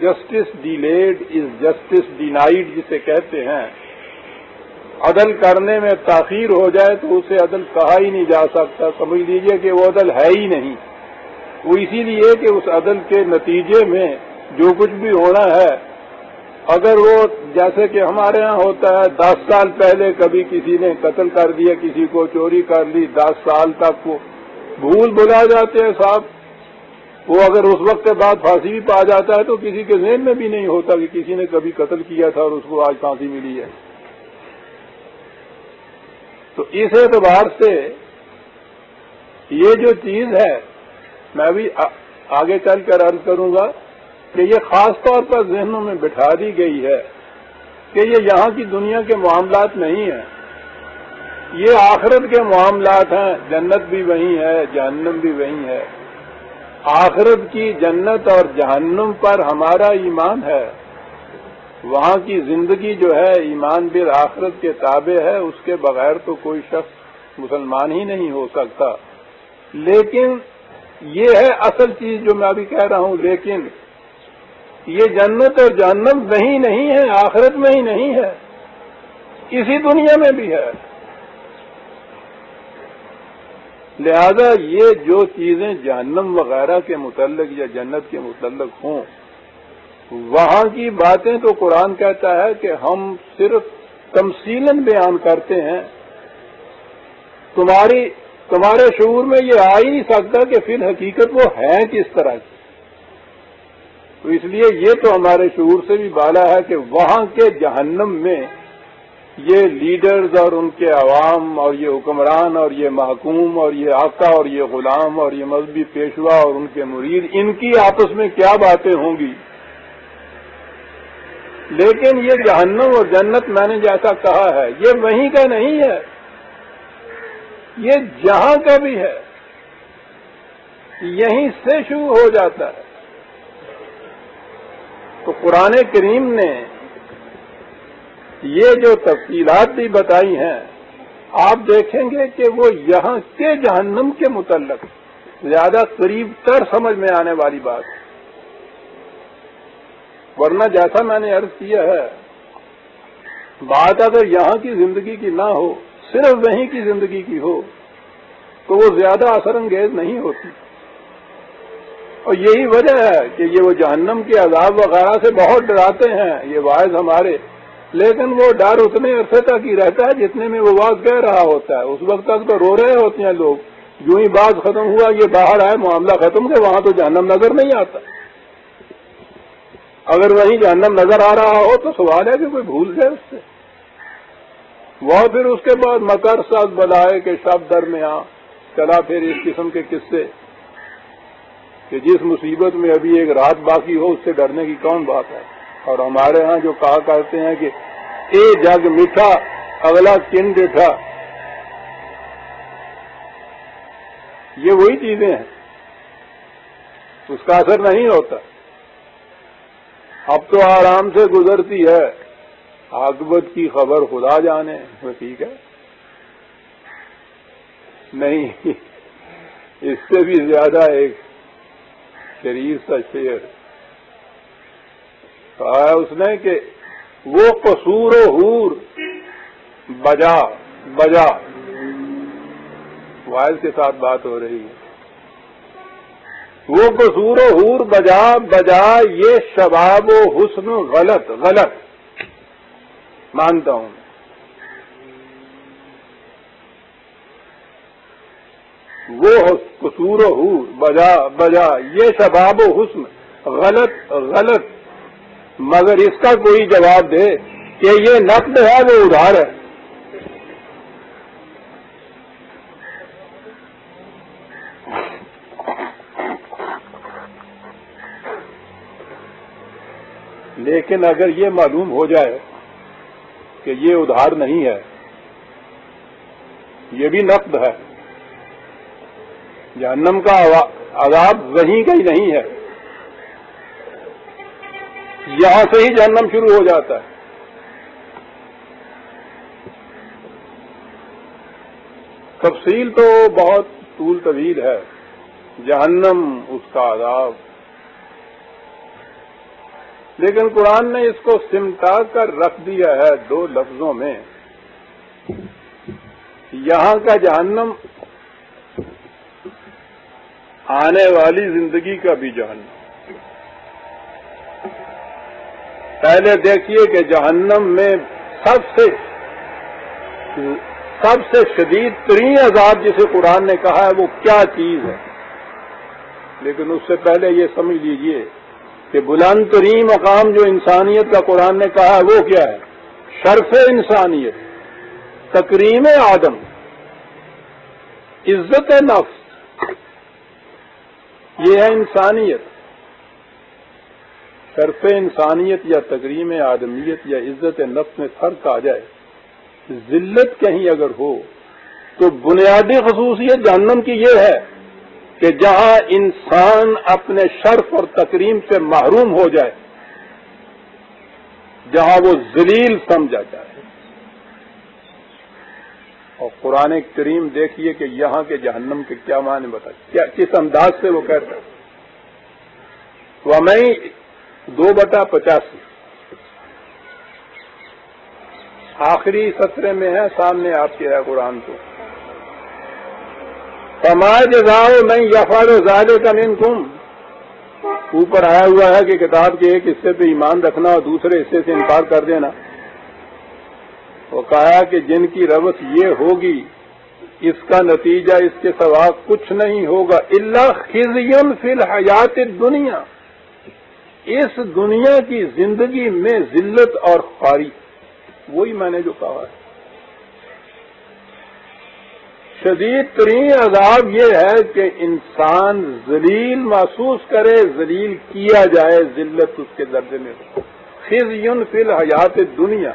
Justice delayed is justice ڈینائیڈ جسے کہتے ہیں، عدل کرنے میں تاخیر ہو جائے تو اسے عدل کہا ہی نہیں جا سکتا، سمجھ لیجئے کہ وہ عدل ہے ہی نہیں۔ وہ اسی لیے کہ اس عدل کے نتیجے میں جو کچھ بھی ہونا ہے، اگر وہ جیسے کہ ہمارے ہاں ہوتا ہے 10 سال پہلے کبھی کسی نے قتل کر دیا، کسی کو چوری کر لی، 10 سال تک وہ بھول بھلا جاتے ہیں صاحب۔ وہ اگر اس وقت کے بعد پھانسی بھی پا جاتا ہے تو کسی کے ذہن میں بھی نہیں ہوتا کہ کسی نے کبھی قتل کیا تھا اور اس کو آج پھانسی ملی ہے۔ تو اس اعتبار سے یہ جو چیز ہے، میں بھی آگے چل کر عرض کروں گا کہ یہ خاص طور پر ذہنوں میں بٹھا دی گئی ہے کہ یہ یہاں کی دنیا کے معاملات نہیں ہیں، یہ آخرت کے معاملات ہیں۔ جنت بھی وہی ہے، جہنم بھی وہی ہے۔ آخرت کی جنت اور جہنم پر ہمارا ایمان ہے، وہاں کی زندگی جو ہے ایمان بالآخرت کے تابع ہے، اس کے بغیر تو کوئی شخص مسلمان ہی نہیں ہو سکتا۔ لیکن یہ ہے اصل چیز جو میں ابھی کہہ رہا ہوں، لیکن یہ جنت اور جہنم وہی نہیں ہے، آخرت میں ہی نہیں ہے، اسی دنیا میں بھی ہے۔ لہذا یہ جو چیزیں جہنم وغیرہ کے متعلق یا جنت کے متعلق ہوں، وہاں کی باتیں تو قرآن کہتا ہے کہ ہم صرف تمثیلاً بیان کرتے ہیں، تمہارے شعور میں یہ آ ہی نہیں سکتا کہ فی الحقیقت وہ ہیں کس طرح کی۔ تو اس لیے یہ تو ہمارے شعور سے بھی بالا ہے کہ وہاں کے جہنم میں یہ لیڈرز اور ان کے عوام اور یہ حکمران اور یہ محکوم اور یہ آقا اور یہ غلام اور یہ مذہبی پیشوا اور ان کے مرید، ان کی آپس میں کیا باتیں ہوں گی۔ لیکن یہ جہنم اور جنت میں نے جیسا کہا ہے یہ وہیں کا نہیں ہے، یہ جہاں کا بھی ہے، یہیں سے شروع ہو جاتا ہے۔ تو قرآن کریم نے یہ جو تفصیلات بھی بتائی ہیں، آپ دیکھیں گے کہ وہ یہاں کے جہنم کے متعلق زیادہ قریب تر سمجھ میں آنے والی بات ہے۔ ورنہ جیسا میں نے عرض کیا ہے، بات اگر یہاں کی زندگی کی نہ ہو، صرف وہیں کی زندگی کی ہو، تو وہ زیادہ اثر انگیز نہیں ہوتی۔ اور یہی وجہ ہے کہ یہ وہ جہنم کے عذاب وغیرہ سے بہت ڈراتے ہیں یہ واعظ ہمارے، لیکن وہ ڈر اتنے عرصے تک ہی رہتا ہے جتنے میں وہ واعظ کہہ رہا ہوتا ہے، اس وقت تک تو رو رہے ہوتے ہیں لوگ۔ جو ہی بات ختم ہوا، یہ باہر آئے، معاملہ ختم کہ وہاں تو جہنم نظر نہیں آتا۔ اگر وہیں جہنم نظر آ رہا ہو تو سوال ہے کہ کوئی بھول گئے اس سے۔ وہ پھر اس کے بعد مکر ساز بلائے کہ شب درمیاں چلا پھر اس قسم کے قصے کہ جس مصیبت میں ابھی ایک رات باقی ہو اس سے ڈرنے کی کون بات ہے۔ اور ہمارے ہاں جو کہا کرتے ہیں کہ اے جگ میٹھا اگلا کن ڈٹھا، یہ وہی چیزیں ہیں، اس کا اثر نہیں ہوتا۔ اب تو آرام سے گزرتی ہے، عاقبت کی خبر خدا جانے، وہ ٹھیک ہے نہیں، اس سے بھی زیادہ ایک شریر سا شعر کہا ہے اس نے کہ وہ قصور و حور بجا بجا، وائل کے ساتھ بات ہو رہی ہے، وہ قصور و حور بجا بجا یہ شباب و حسن غلط غلط، مانتا ہوں وہ قصور و حور بجا بجا یہ شباب و حسن غلط غلط، مگر اس کا کوئی جواب دے کہ یہ نقد ہے وہ ادھار ہے۔ لیکن اگر یہ معلوم ہو جائے کہ یہ ادھار نہیں ہے، یہ بھی نقد ہے، جہنم کا عذاب وہیں کا ہی نہیں ہے، یہاں سے ہی جہنم شروع ہو جاتا ہے۔ تفصیل تو بہت طول طویل ہے، جہنم اس کا عذاب لیکن قرآن نے اس کو سمٹا کر رکھ دیا ہے دو لفظوں میں، یہاں کا جہنم، آنے والی زندگی کا بھی جہنم۔ پہلے دیکھیے کہ جہنم میں سب سے شدید ترین عذاب جسے قرآن نے کہا ہے وہ کیا چیز ہے، لیکن اس سے پہلے یہ سمجھ لیجئے کہ بلند ترین مقام جو انسانیت کا قرآن نے کہا ہے وہ کیا ہے؟ شرف انسانیت، تکریم آدم، عزت نفس، یہ ہے انسانیت۔ شرف انسانیت یا تکریم آدمیت یا عزت نفس میں فرق آ جائے، ذلت کہیں اگر ہو تو بنیادی خصوصیت جہنم کی یہ ہے کہ جہاں انسان اپنے شرف اور تکریم سے محروم ہو جائے، جہاں وہ ذلیل سمجھا جائے۔ اور قرآن کریم دیکھیے کہ یہاں کے جہنم کے کیا معنی بتا، کس انداز سے وہ کہتا ہے۔ وَمَن 2/85 آخری سطرے میں ہے، سامنے آپ کے ہے قرآن کو۔ فَمَا جَزَاءُ مَن يَفْعَلُ ذَلِكَ مِنكُمْ، اوپر آیا ہوا ہے کہ کتاب کے ایک حصے پہ ایمان رکھنا اور دوسرے حصے سے انکار کر دینا۔ وہ کہا کہ جن کی روش یہ ہوگی اس کا نتیجہ اس کے سوا کچھ نہیں ہوگا الا خزی فی الحیات الدنیا، اس دنیا کی زندگی میں ذلت اور خواری۔ وہی میں نے جو کہا ہے، شدید ترین عذاب یہ ہے کہ انسان ذلیل محسوس کرے، ذلیل کیا جائے، ذلت اس کے درجے میں ہو۔ خزی فی الحیات الدنیا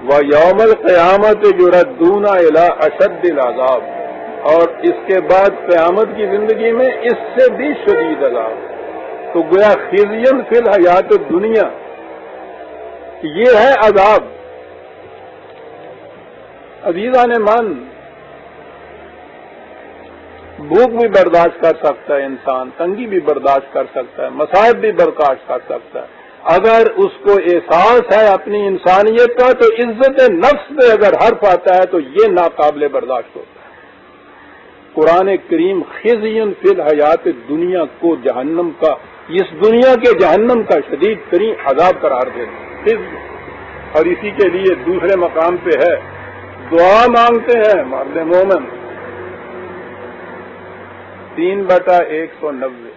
وَيَوْمَ الْقِيَامَةِ يُرَدُّونَ إِلَىٰ أَشَدِّ الْعَذَابِ، اور اس کے بعد قیامت کی زندگی میں اس سے بھی شدید عذاب۔ تو گویا خزی فی الحیات الدنیا یہ ہے عذاب۔ عزیزان من، بھوک بھی برداشت کر سکتا ہے انسان، تنگی بھی برداشت کر سکتا ہے، مصائب بھی برداشت کر سکتا ہے، اگر اس کو احساس ہے اپنی انسانیت کا تو عزت نفس پہ اگر حرف آتا ہے تو یہ ناقابل برداشت ہوتا ہے۔ قرآن کریم خزی فی الحیات دنیا کو جہنم کا، اس دنیا کے جہنم کا شدید ترین عذاب قرار دیتا ہے۔ اور اسی کے لیے دوسرے مقام پہ ہے، دعا مانگتے ہیں مرد مومن 3/190۔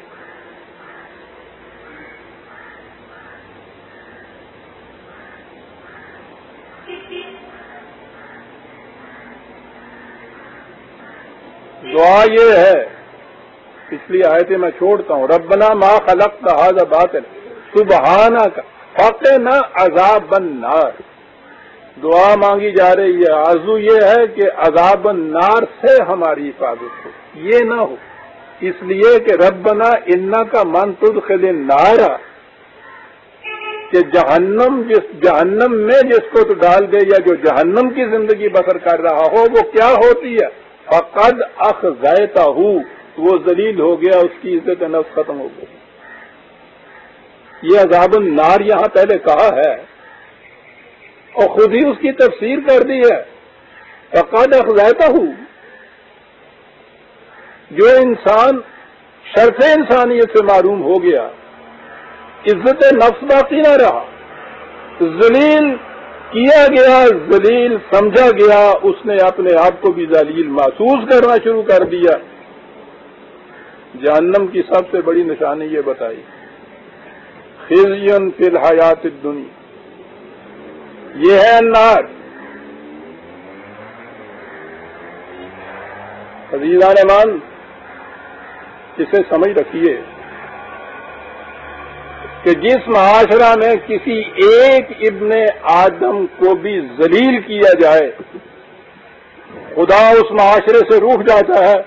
دعا یہ ہے، پچھلی آیتیں میں چھوڑتا ہوں، ربنا ما خلقت ھذا باطلا سبحانک فقنا عذاب النار۔ دعا مانگی جا رہی ہے، آرزو یہ ہے کہ عذاب النار سے ہماری حفاظت ہو، یہ نہ ہو، اس لیے کہ ربنا انک من تدخل النار، کہ جہنم میں جس کو تو ڈال دے یا جو جہنم کی زندگی بسر کر رہا ہو وہ کیا ہوتی ہے؟ فقد اخزیتہ، وہ ذلیل ہو گیا، اس کی عزت نفس ختم ہو گئی۔ یہ عذاب النار یہاں پہلے کہا ہے اور خود ہی اس کی تفسیر کر دی ہے، فقد اخزیتہ، جو انسان شرف انسانیت سے معروم ہو گیا، عزت نفس باقی نہ رہا، ذلیل کیا گیا، ذلیل سمجھا گیا، اس نے اپنے آپ کو بھی ذلیل محسوس کرنا شروع کر دیا۔ جہنم کی سب سے بڑی نشانی یہ بتائی، خزی فی الحیات الدنیا، یہ ہے النار۔ عزیزان مان، اسے سمجھ رکھیے کہ جس معاشرہ میں کسی ایک ابن آدم کو بھی ذلیل کیا جائے، خدا اس معاشرے سے روٹھ جاتا ہے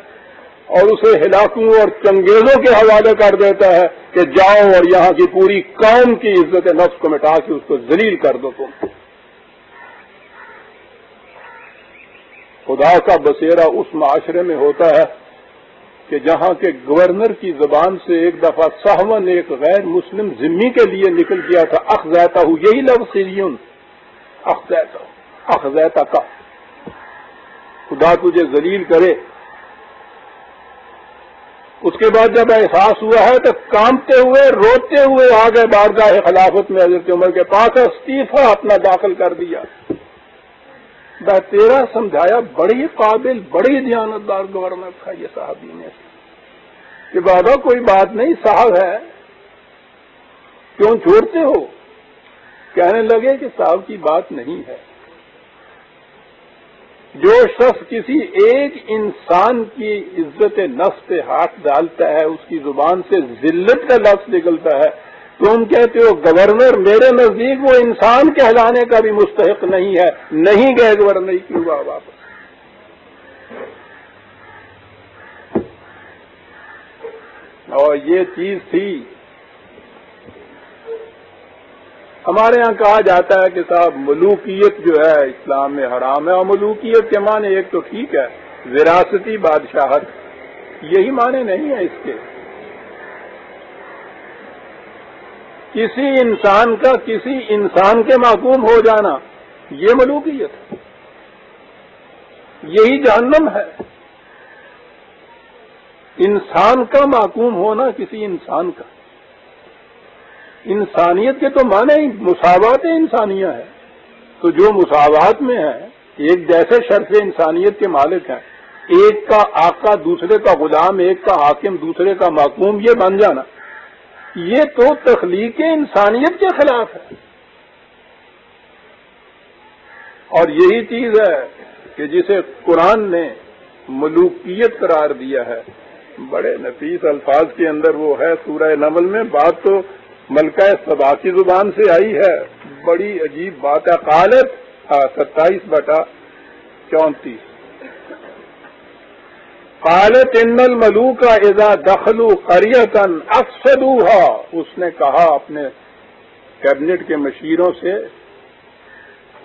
اور اسے ہلاکوں اور چنگیزوں کے حوالے کر دیتا ہے کہ جاؤ اور یہاں کی پوری قوم کی عزت نفس کو مٹا کے اس کو ذلیل کر دو تم۔ خدا کا بسیرا اس معاشرے میں ہوتا ہے کہ جہاں کے گورنر کی زبان سے ایک دفعہ سہون ایک غیر مسلم ذمی کے لیے نکل گیا تھا اخذیتہ، یہی لفظ سیریون، اخذیتہ کا، خدا تجھے ذلیل کرے۔ اس کے بعد جب احساس ہوا ہے تو کانپتے ہوئے روتے ہوئے آ گئے بارگاہ خلافت میں حضرت عمر کے پاس، استعفیٰ اپنا داخل کر دیا۔ تیرا سمجھایا بڑی قابل بڑی دیانتدار گورنر تھا یہ صحابی نے کہ بابا کوئی بات نہیں، صاحب ہے کیوں چھوڑتے ہو؟ کہنے لگے کہ صاحب کی بات نہیں ہے، جو شخص کسی ایک انسان کی عزت نفس پہ ہاتھ ڈالتا ہے اس کی زبان سے ذلت کا لفظ نکلتا ہے، تم کہتے ہو گورنر، میرے نزدیک وہ انسان کہلانے کا بھی مستحق نہیں ہے، نہیں گئے گورنر کی ہوا واپس۔ اور یہ چیز تھی، ہمارے ہاں کہا جاتا ہے کہ صاحب ملوکیت جو ہے اسلام میں حرام ہے، اور ملوکیت کے معنی ایک تو ٹھیک ہے وراثتی بادشاہت، یہی معنی نہیں ہے اس کے۔ کسی انسان کا کسی انسان کے محکوم ہو جانا یہ ملوکیت ہے، یہی جہنم ہے۔ انسان کا محکوم ہونا کسی انسان کا، انسانیت کے تو معنی ہی مساوات انسانیہ ہے، تو جو مساوات میں ہے ایک جیسے شرف انسانیت کے مالک ہیں، ایک کا آقا دوسرے کا غلام، ایک کا حاکم دوسرے کا محکوم، یہ بن جانا یہ تو تخلیق انسانیت کے خلاف ہے۔ اور یہی چیز ہے کہ جسے قرآن نے ملوکیت قرار دیا ہے، بڑے نفیس الفاظ کے اندر وہ ہے سورہ نمل میں، بات تو ملکہ سبا کی زبان سے آئی ہے، بڑی عجیب بات ہے۔ قالت 27/34 قالت ان الملوک اذا دخلوا قریۃ افسدوها، اس نے کہا اپنے کیبنٹ کے مشیروں سے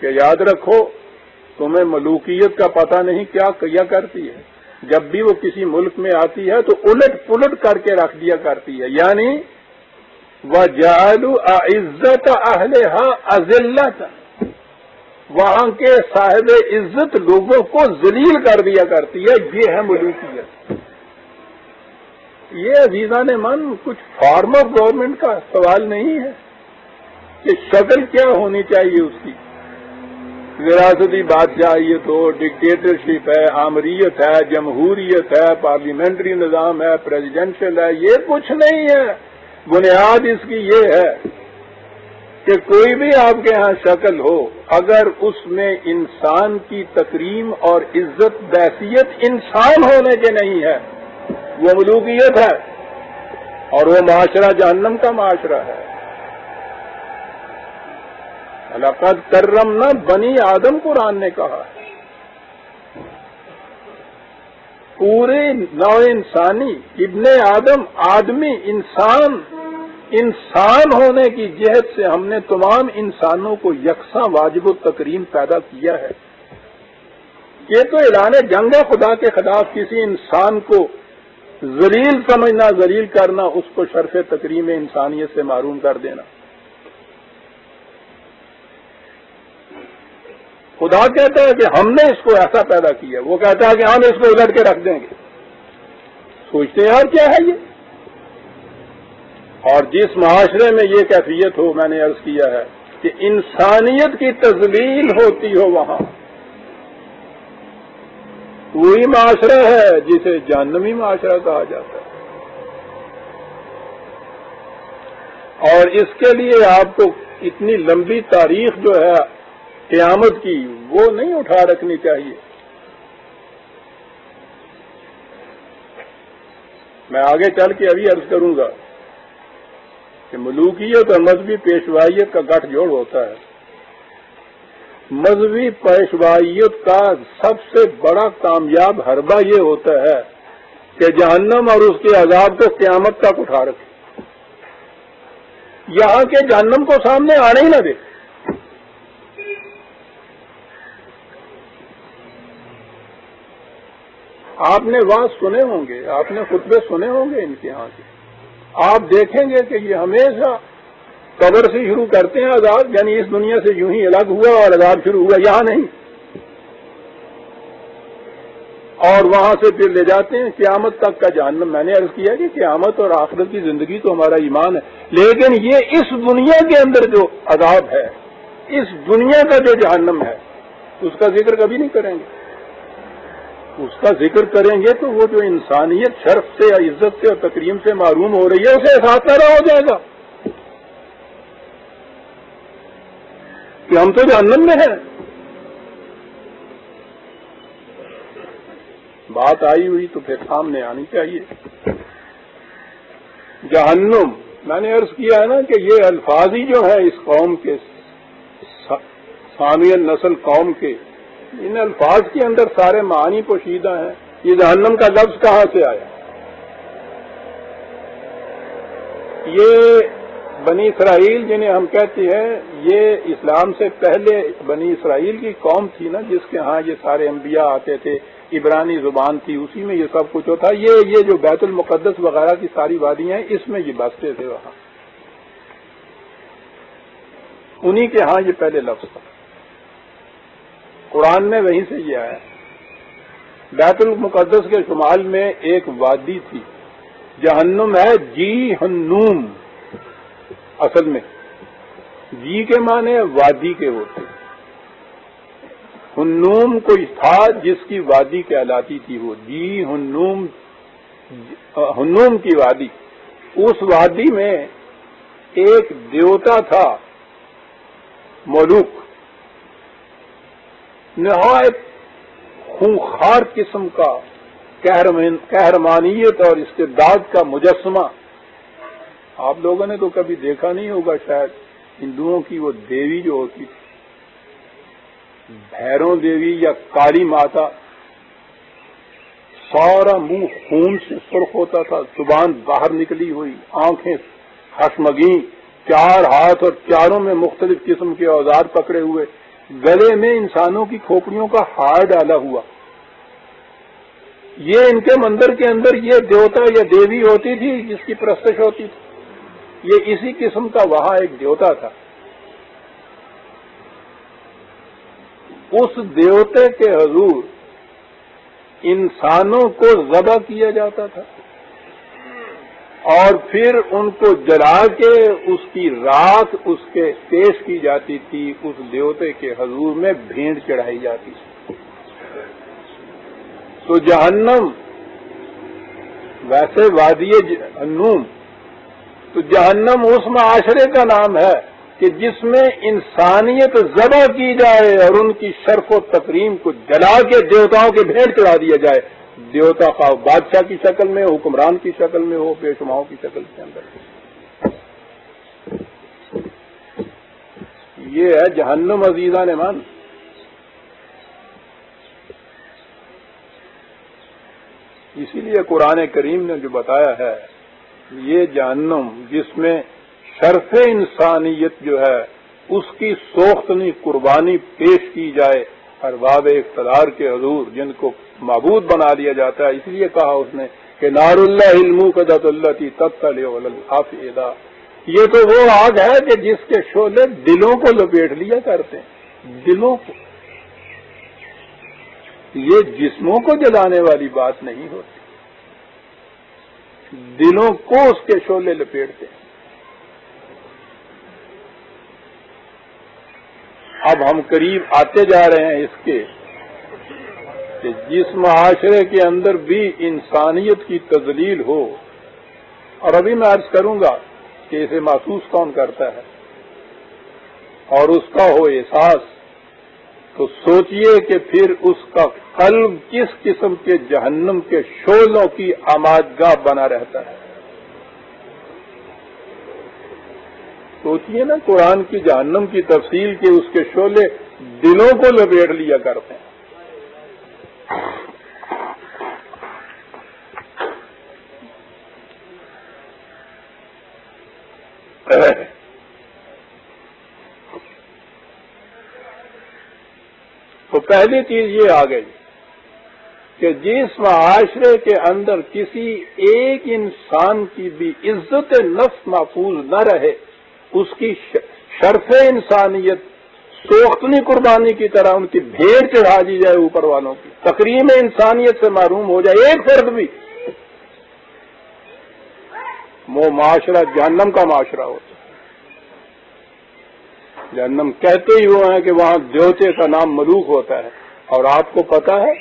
کہ یاد رکھو تمہیں ملوکیت کا پتہ نہیں کیا کیا کرتی ہے، جب بھی وہ کسی ملک میں آتی ہے تو الٹ پلٹ کر کے رکھ دیا کرتی ہے، یعنی وَجَعَلُوا أَعِزَّةَ أَهْلِهَا أَذِلَّةً، وہاں کے صاحب عزت لوگوں کو ذلیل کر دیا کرتی ہے، یہ ہے ملوکیت۔ یہ عزیزان من کچھ فارم آف گورنمنٹ کا سوال نہیں ہے کہ شکل کیا ہونی چاہیے اس کی، وراثتی بادشاہیت ہو، ڈکٹیٹرشپ ہے، آمریت ہے، جمہوریت ہے، پارلیمنٹری نظام ہے، پریزیڈنشل ہے، یہ کچھ نہیں ہے۔ بنیاد اس کی یہ ہے کہ کوئی بھی آپ کے ہاں شکل ہو، اگر اس میں انسان کی تکریم اور عزت بحیثیت انسان ہونے کے نہیں ہے، وہ ملوکیت ہے، اور وہ معاشرہ جہنم کا معاشرہ ہے۔ لقد کرمنا بنی آدم قرآن نے کہا ہے، پورے نوع انسانی، ابن آدم، آدمی، انسان ہونے کی جہت سے ہم نے تمام انسانوں کو یکساں واجب التکریم پیدا کیا ہے۔ یہ تو اعلان جنگ ہے خدا کے خلاف، کسی انسان کو ذلیل سمجھنا، ذلیل کرنا، اس کو شرف تکریم انسانیت سے محروم کر دینا۔ خدا کہتا ہے کہ ہم نے اس کو ایسا پیدا کیا، وہ کہتا ہے کہ ہم اس کو الٹ کے رکھ دیں گے۔ سوچتے ہیں یار کیا ہے یہ؟ اور جس معاشرے میں یہ کیفیت ہو، میں نے عرض کیا ہے کہ انسانیت کی تذلیل ہوتی ہو، وہاں وہی معاشرہ ہے جسے جہنمی معاشرہ کہا جاتا ہے۔ اور اس کے لیے آپ کو اتنی لمبی تاریخ جو ہے قیامت کی وہ نہیں اٹھا رکھنی چاہیے۔ میں آگے چل کے ابھی عرض کروں گا کہ ملوکیت اور مذہبی پیشوائیت کا گٹھ جوڑ ہوتا ہے۔ مذہبی پیشوائیت کا سب سے بڑا کامیاب حربہ یہ ہوتا ہے کہ جہنم اور اس کے عذاب کو قیامت تک اٹھا رکھے، یہاں کے جہنم کو سامنے آنے ہی نہ دے۔ آپ نے واعظ سنے ہوں گے، آپ نے خطبے سنے ہوں گے ان کے یہاں کے، آپ دیکھیں گے کہ یہ ہمیشہ قبر سے شروع کرتے ہیں عذاب، یعنی اس دنیا سے یوں ہی الگ ہوا اور عذاب شروع ہوا، یہاں نہیں، اور وہاں سے پھر لے جاتے ہیں قیامت تک کا جہنم۔ میں نے عرض کیا کہ قیامت اور آخرت کی زندگی تو ہمارا ایمان ہے، لیکن یہ اس دنیا کے اندر جو عذاب ہے، اس دنیا کا جو جہنم ہے، اس کا ذکر کبھی نہیں کریں گے۔ اس کا ذکر کریں گے تو وہ جو انسانیت شرف سے یا عزت سے اور تکریم سے معروم ہو رہی ہے، اسے احساس پیدا ہو جائے گا کہ ہم تو جہنم میں ہیں۔ بات آئی ہوئی تو پھر سامنے آنی چاہیے۔ جہنم، میں نے عرض کیا ہے نا کہ یہ الفاظ ہی جو ہیں اس قوم کے، ثانوی نسل قوم کے، ان الفاظ کے اندر سارے معانی پوشیدہ ہیں۔ یہ جہنم کا لفظ کہاں سے آیا؟ یہ بنی اسرائیل جنہیں ہم کہتے ہیں، یہ اسلام سے پہلے بنی اسرائیل کی قوم تھی نا، جس کے ہاں یہ سارے انبیاء آتے تھے، عبرانی زبان تھی، اسی میں یہ سب کچھ ہوتا۔ یہ جو بیت المقدس وغیرہ کی ساری وادیاں ہیں، اس میں یہ بستے تھے وہاں، انہی کے ہاں یہ پہلے لفظ تھا، قرآن میں وہیں سے یہ آیا۔ بیت المقدس کے شمال میں ایک وادی تھی، جہنم ہے جی ہنوم، اصل میں جی کے معنی وادی کے ہوتے، ہنوم کوئی تھا جس کی وادی کہلاتی تھی، وہ جی ہنوم، ہنوم کی وادی۔ اس وادی میں ایک دیوتا تھا، مولوک، نہایت خونخوار قسم کا، قہرمانیت اور استبداد کا مجسمہ۔ آپ لوگوں نے تو کبھی دیکھا نہیں ہوگا شاید، ہندوؤں کی وہ دیوی جو ہوتی تھی، بھیروں دیوی یا کالی ماتا، سارا منہ خون سے سرخ ہوتا تھا، زبان باہر نکلی ہوئی، آنکھیں خشمگین، چار ہاتھ اور چاروں میں مختلف قسم کے اوزار پکڑے ہوئے، گلے میں انسانوں کی کھوپڑیوں کا ہار ڈالا ہوا۔ یہ ان کے مندر کے اندر یہ دیوتا یا دیوی ہوتی تھی جس کی پرستش ہوتی تھی، یہ اسی قسم کا وہاں ایک دیوتا تھا۔ اس دیوتے کے حضور انسانوں کو ذبح کیا جاتا تھا اور پھر ان کو جلا کے اس کی راکھ اس کے پیش کی جاتی تھی، اس دیوتے کے حضور میں بھیڑ چڑھائی جاتی تھی۔ تو جہنم ویسے وادی جہنم، تو جہنم اس معاشرے کا نام ہے کہ جس میں انسانیت ذبح کی جائے اور ان کی شرف و تکریم کو جلا کے دیوتاؤں کے بھیڑ چڑھا دیا جائے، دیوتا خواہ بادشاہ کی شکل میں، حکمران کی شکل میں ہو، بے شماؤں کی شکل کے اندر۔ یہ ہے جہنم عزیزان من۔ اسی لیے قرآن کریم نے جو بتایا ہے، یہ جہنم جس میں شرف انسانیت جو ہے اس کی سوختنی قربانی پیش کی جائے ارباب اقتدار کے حضور، جن کو معبود بنا لیا جاتا ہے۔ اس لیے کہا اس نے کہ نار اللہ الموقدۃ التی تطلع علی الافئدہ، یہ تو وہ آگ ہے کہ جس کے شعلے دلوں کو لپیٹ لیا کرتے ہیں، دلوں کو، یہ جسموں کو جلانے والی بات نہیں ہوتی، دلوں کو اس کے شعلے لپیٹتے ہیں۔ اب ہم قریب آتے جا رہے ہیں اس کے کہ جس معاشرے کے اندر بھی انسانیت کی تذلیل ہو، اور ابھی میں عرض کروں گا کہ اسے محسوس کون کرتا ہے اور اس کا ہو احساس، تو سوچئے کہ پھر اس کا قلب کس قسم کے جہنم کے شعلوں کی آمادگاہ بنا رہتا ہے۔ سوچئے نا، قرآن کی جہنم کی تفصیل کے اس کے شعلے دلوں کو لپیٹ لیا کرتے ہیں۔ تو پہلی چیز یہ آ گئی کہ جس معاشرے کے اندر کسی ایک انسان کی بھی عزت نفس محفوظ نہ رہے، اس کی شرف انسانیت سوختنی قربانی کی طرح ان کی بھیڑ چڑھا دی جائے اوپر والوں کی، تکریم انسانیت سے محروم ہو جائے ایک فرد بھی، وہ معاشرہ جہنم کا معاشرہ ہوتا ہے۔ جہنم کہتے ہی وہ ہیں کہ وہاں دیوتے کا نام ملوک ہوتا ہے، اور آپ کو پتا ہے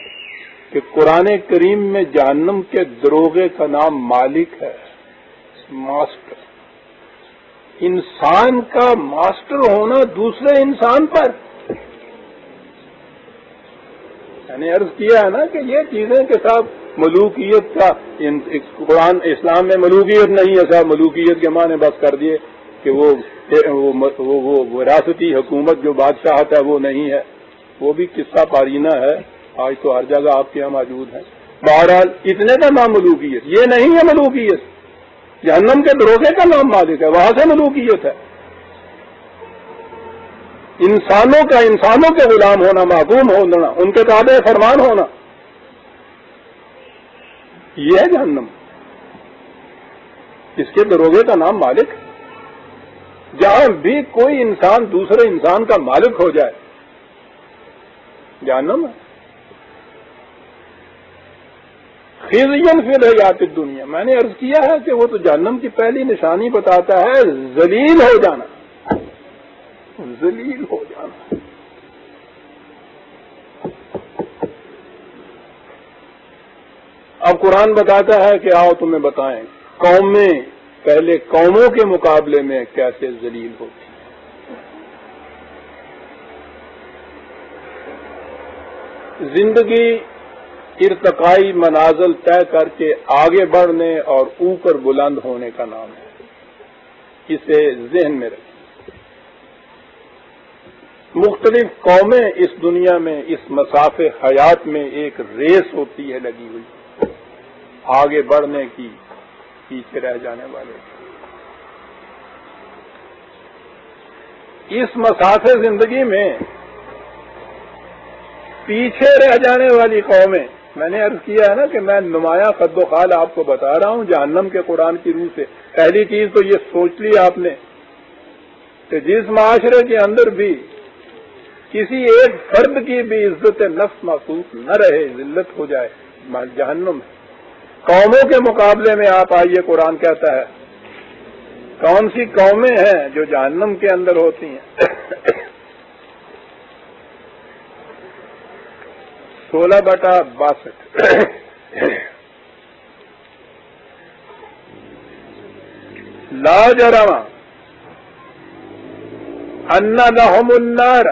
کہ قرآن کریم میں جہنم کے دروغے کا نام مالک ہے، ماسٹر۔ انسان کا ماسٹر ہونا دوسرے انسان پر، میں نے عرض کیا ہے نا کہ یہ چیزیں کے ساتھ ملوکیت کا قرآن اسلام میں ملوکیت نہیں ہے صاحب، ملوکیت کے معنی بس کر دیے کہ وہ وراثتی حکومت جو بادشاہت ہے وہ نہیں ہے، وہ بھی قصہ پارینہ ہے، آج تو ہر جگہ آپ کے یہاں موجود ہے۔ بہرحال اتنے کا نام ملوکیت، یہ نہیں ہے ملوکیت، جہنم کے دروغے کا نام مالک ہے، وہاں سے ملوکیت ہے۔ انسانوں کا انسانوں کے غلام ہونا، محکوم ہونا، ان کے تابع فرمان ہونا، یہ ہے جہنم۔ اس کے دروغے کا نام مالک۔ جہاں بھی کوئی انسان دوسرے انسان کا مالک ہو جائے جہنم ہے۔ خزین فی الحیات الدنیا، میں نے عرض کیا ہے کہ وہ تو جہنم کی پہلی نشانی بتاتا ہے ذلیل ہو جانا، ذلیل ہو جانا۔ اب قرآن بتاتا ہے کہ آؤ تمہیں بتائیں قومیں پہلے قوموں کے مقابلے میں کیسے ذلیل ہوتی ہیں۔ زندگی ارتقائی منازل طے کر کے آگے بڑھنے اور اوپر بلند ہونے کا نام ہے، اسے ذہن میں رکھیں۔ مختلف قومیں اس دنیا میں اس مسافہ حیات میں ایک ریس ہوتی ہے لگی ہوئی، آگے بڑھنے کی، پیچھے رہ جانے والے۔ اس مسافہ زندگی میں پیچھے رہ جانے والی قومیں، میں نے عرض کیا ہے نا کہ میں نمایاں قد و قال آپ کو بتا رہا ہوں جہنم کے قرآن کی روح سے۔ پہلی چیز تو یہ سوچ لی آپ نے کہ جس معاشرے کے اندر بھی کسی ایک فرد کی بھی عزت نفس محسوس نہ رہے، ذلت ہو جائے، جہنم ہے۔ قوموں کے مقابلے میں آپ آئیے، قرآن کہتا ہے کون سی قومیں ہیں جو جہنم کے اندر ہوتی ہیں۔ 16/62 لا جرم ان لهم النار،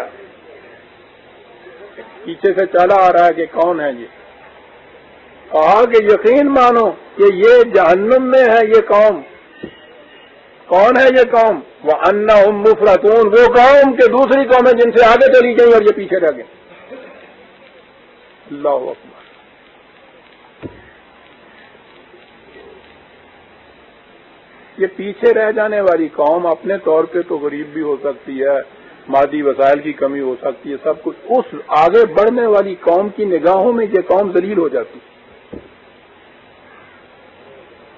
پیچھے سے چلا آ رہا ہے کہ کون ہے یہ، کہا کہ یقین مانو کہ یہ جہنم میں ہے یہ قوم۔ کون ہے یہ قوم؟ وَأَنَّهُمْ مُفْرَطُونَ، وہ قوم کہ دوسری قومیں جن سے آگے چلی گئی اور یہ پیچھے رہ گئے۔ اللہ اکبر۔ یہ پیچھے رہ جانے والی قوم اپنے طور پہ تو غریب بھی ہو سکتی ہے، مادی وسائل کی کمی ہو سکتی ہے، سب کچھ، اس آگے بڑھنے والی قوم کی نگاہوں میں یہ قوم ذلیل ہو جاتی ہے۔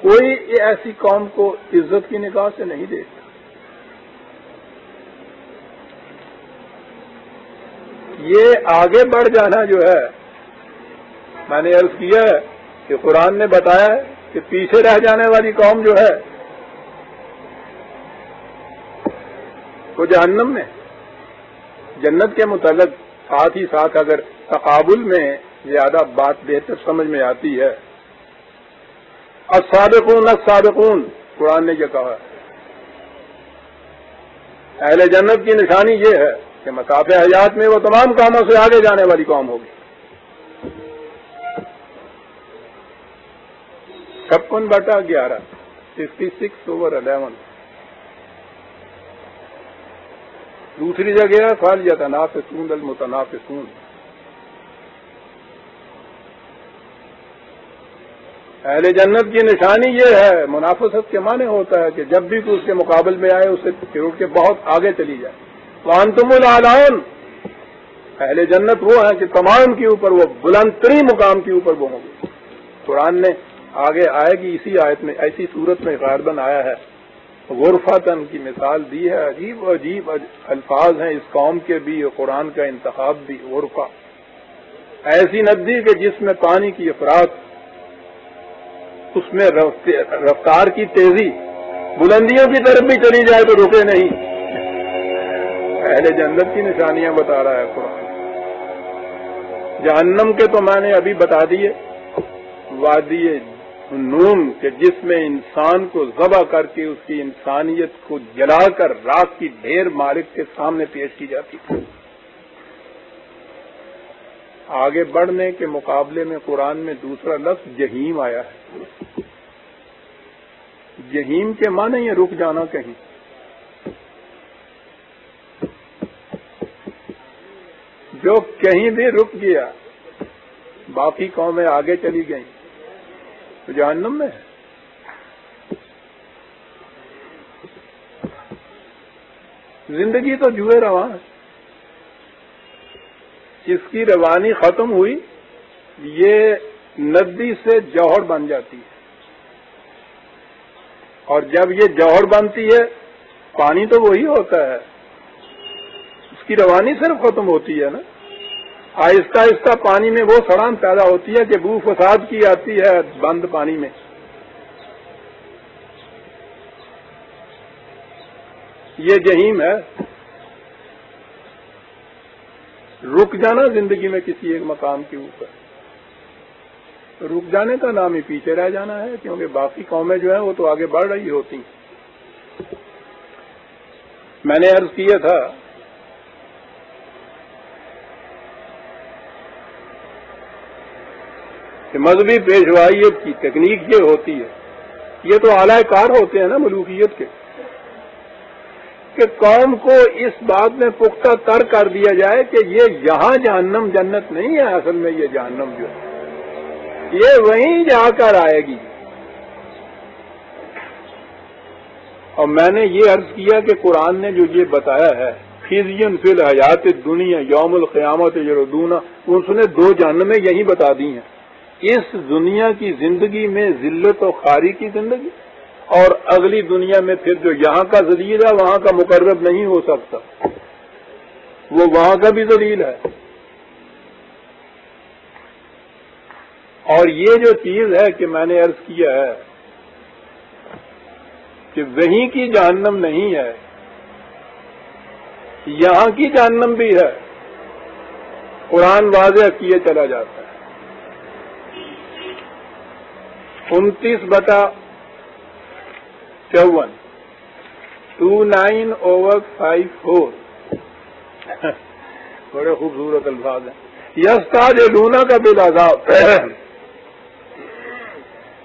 کوئی ایسی قوم کو عزت کی نگاہ سے نہیں دیکھتا۔ یہ آگے بڑھ جانا جو ہے، میں نے عرض کیا ہے کہ قرآن نے بتایا ہے کہ پیچھے رہ جانے والی قوم جو ہے وہ جہنم میں۔ جنت کے متعلق ساتھ ہی ساتھ اگر تقابل میں زیادہ بات بہتر سمجھ میں آتی ہے، السابقون السابقون، قرآن نے یہ کہا ہے اہل جنت کی نشانی یہ ہے کہ مسافہ حیات میں وہ تمام کاموں سے آگے جانے والی قوم ہوگی۔ 56/11 66/11۔ دوسری جگہ ہے فَلْيَتَنَافَسُونَ الْمُتَنَافِسُونَ۔ اہل جنت کی نشانی یہ ہے، منافست کے معنی ہوتا ہے کہ جب بھی کوئی اس کے مقابل میں آئے اسے پھر اٹھ کے بہت آگے چلی جائے۔ وَأَنْتُمُ الْأَعْلَوْنَ، اہل جنت وہ ہیں کہ تمام کے اوپر وہ بلند ترین مقام کے اوپر وہ ہوں گے. قرآن نے آگے آئے گی اسی آیت میں ایسی صورت میں غالباً آیا ہے. غرفتن کی مثال دی ہے. عجیب عجیب الفاظ ہیں اس قوم کے بھی اور قرآن کا انتخاب بھی. غرفہ ایسی ندی کہ جس میں پانی کی افراد، اس میں رفتار کی تیزی، بلندیوں کی طرف بھی چلی جائے تو رکے نہیں. اہل جنت کی نشانیاں بتا رہا ہے قرآن. جہنم کے تو میں نے ابھی بتا دیے. وادی نون کہ جس میں انسان کو ذبح کر کے اس کی انسانیت کو جلا کر راک کی ڈھیر مالک کے سامنے پیش کی جاتی تھی. آگے بڑھنے کے مقابلے میں قرآن میں دوسرا لفظ جہیم آیا ہے. جہیم کے معنی یہ رک جانا کہیں. جو کہیں بھی رک گیا، باقی قومیں آگے چلی گئیں تو جہنم میں ہے. زندگی تو جوئے رواں ہے. جس کی روانی ختم ہوئی یہ ندی سے جوہر بن جاتی ہے، اور جب یہ جوہر بنتی ہے پانی تو وہی ہوتا ہے، اس کی روانی صرف ختم ہوتی ہے نا. آہستہ آہستہ پانی میں وہ سڑان پیدا ہوتی ہے کہ بو فساد کی آتی ہے بند پانی میں. یہ جہیم ہے. رک جانا زندگی میں کسی ایک مقام کے اوپر، رک جانے کا نام ہی پیچھے رہ جانا ہے، کیونکہ باقی قومیں جو ہیں وہ تو آگے بڑھ رہی ہوتی ہیں. میں نے عرض کیا تھا کہ مذہبی پیشوائیت کی تکنیک یہ ہوتی ہے، یہ تو اعلی کار ہوتے ہیں نا ملوکیت کے، کہ قوم کو اس بات میں پختہ تر کر دیا جائے کہ یہ یہاں جہنم جنت نہیں ہے، اصل میں یہ جہنم جو ہے یہ وہیں جا کر آئے گی. اور میں نے یہ عرض کیا کہ قرآن نے جو یہ بتایا ہے خزی فی الحیات الدنیا یوم القیامت یردون، اس نے دو جہنمیں یہی بتا دی ہیں. اس دنیا کی زندگی میں ذلت و خواری کی زندگی، اور اگلی دنیا میں پھر جو یہاں کا ذلیل ہے وہاں کا مقرب نہیں ہو سکتا، وہ وہاں کا بھی ذلیل ہے. اور یہ جو چیز ہے کہ میں نے عرض کیا ہے کہ وہیں کی جہنم نہیں ہے، یہاں کی جہنم بھی ہے. قرآن واضح کیے چلا جاتا ہے. 29/54 29/54 بڑے خوبصورت الفاظ ہیں. یستعجلون کا بالعذاب،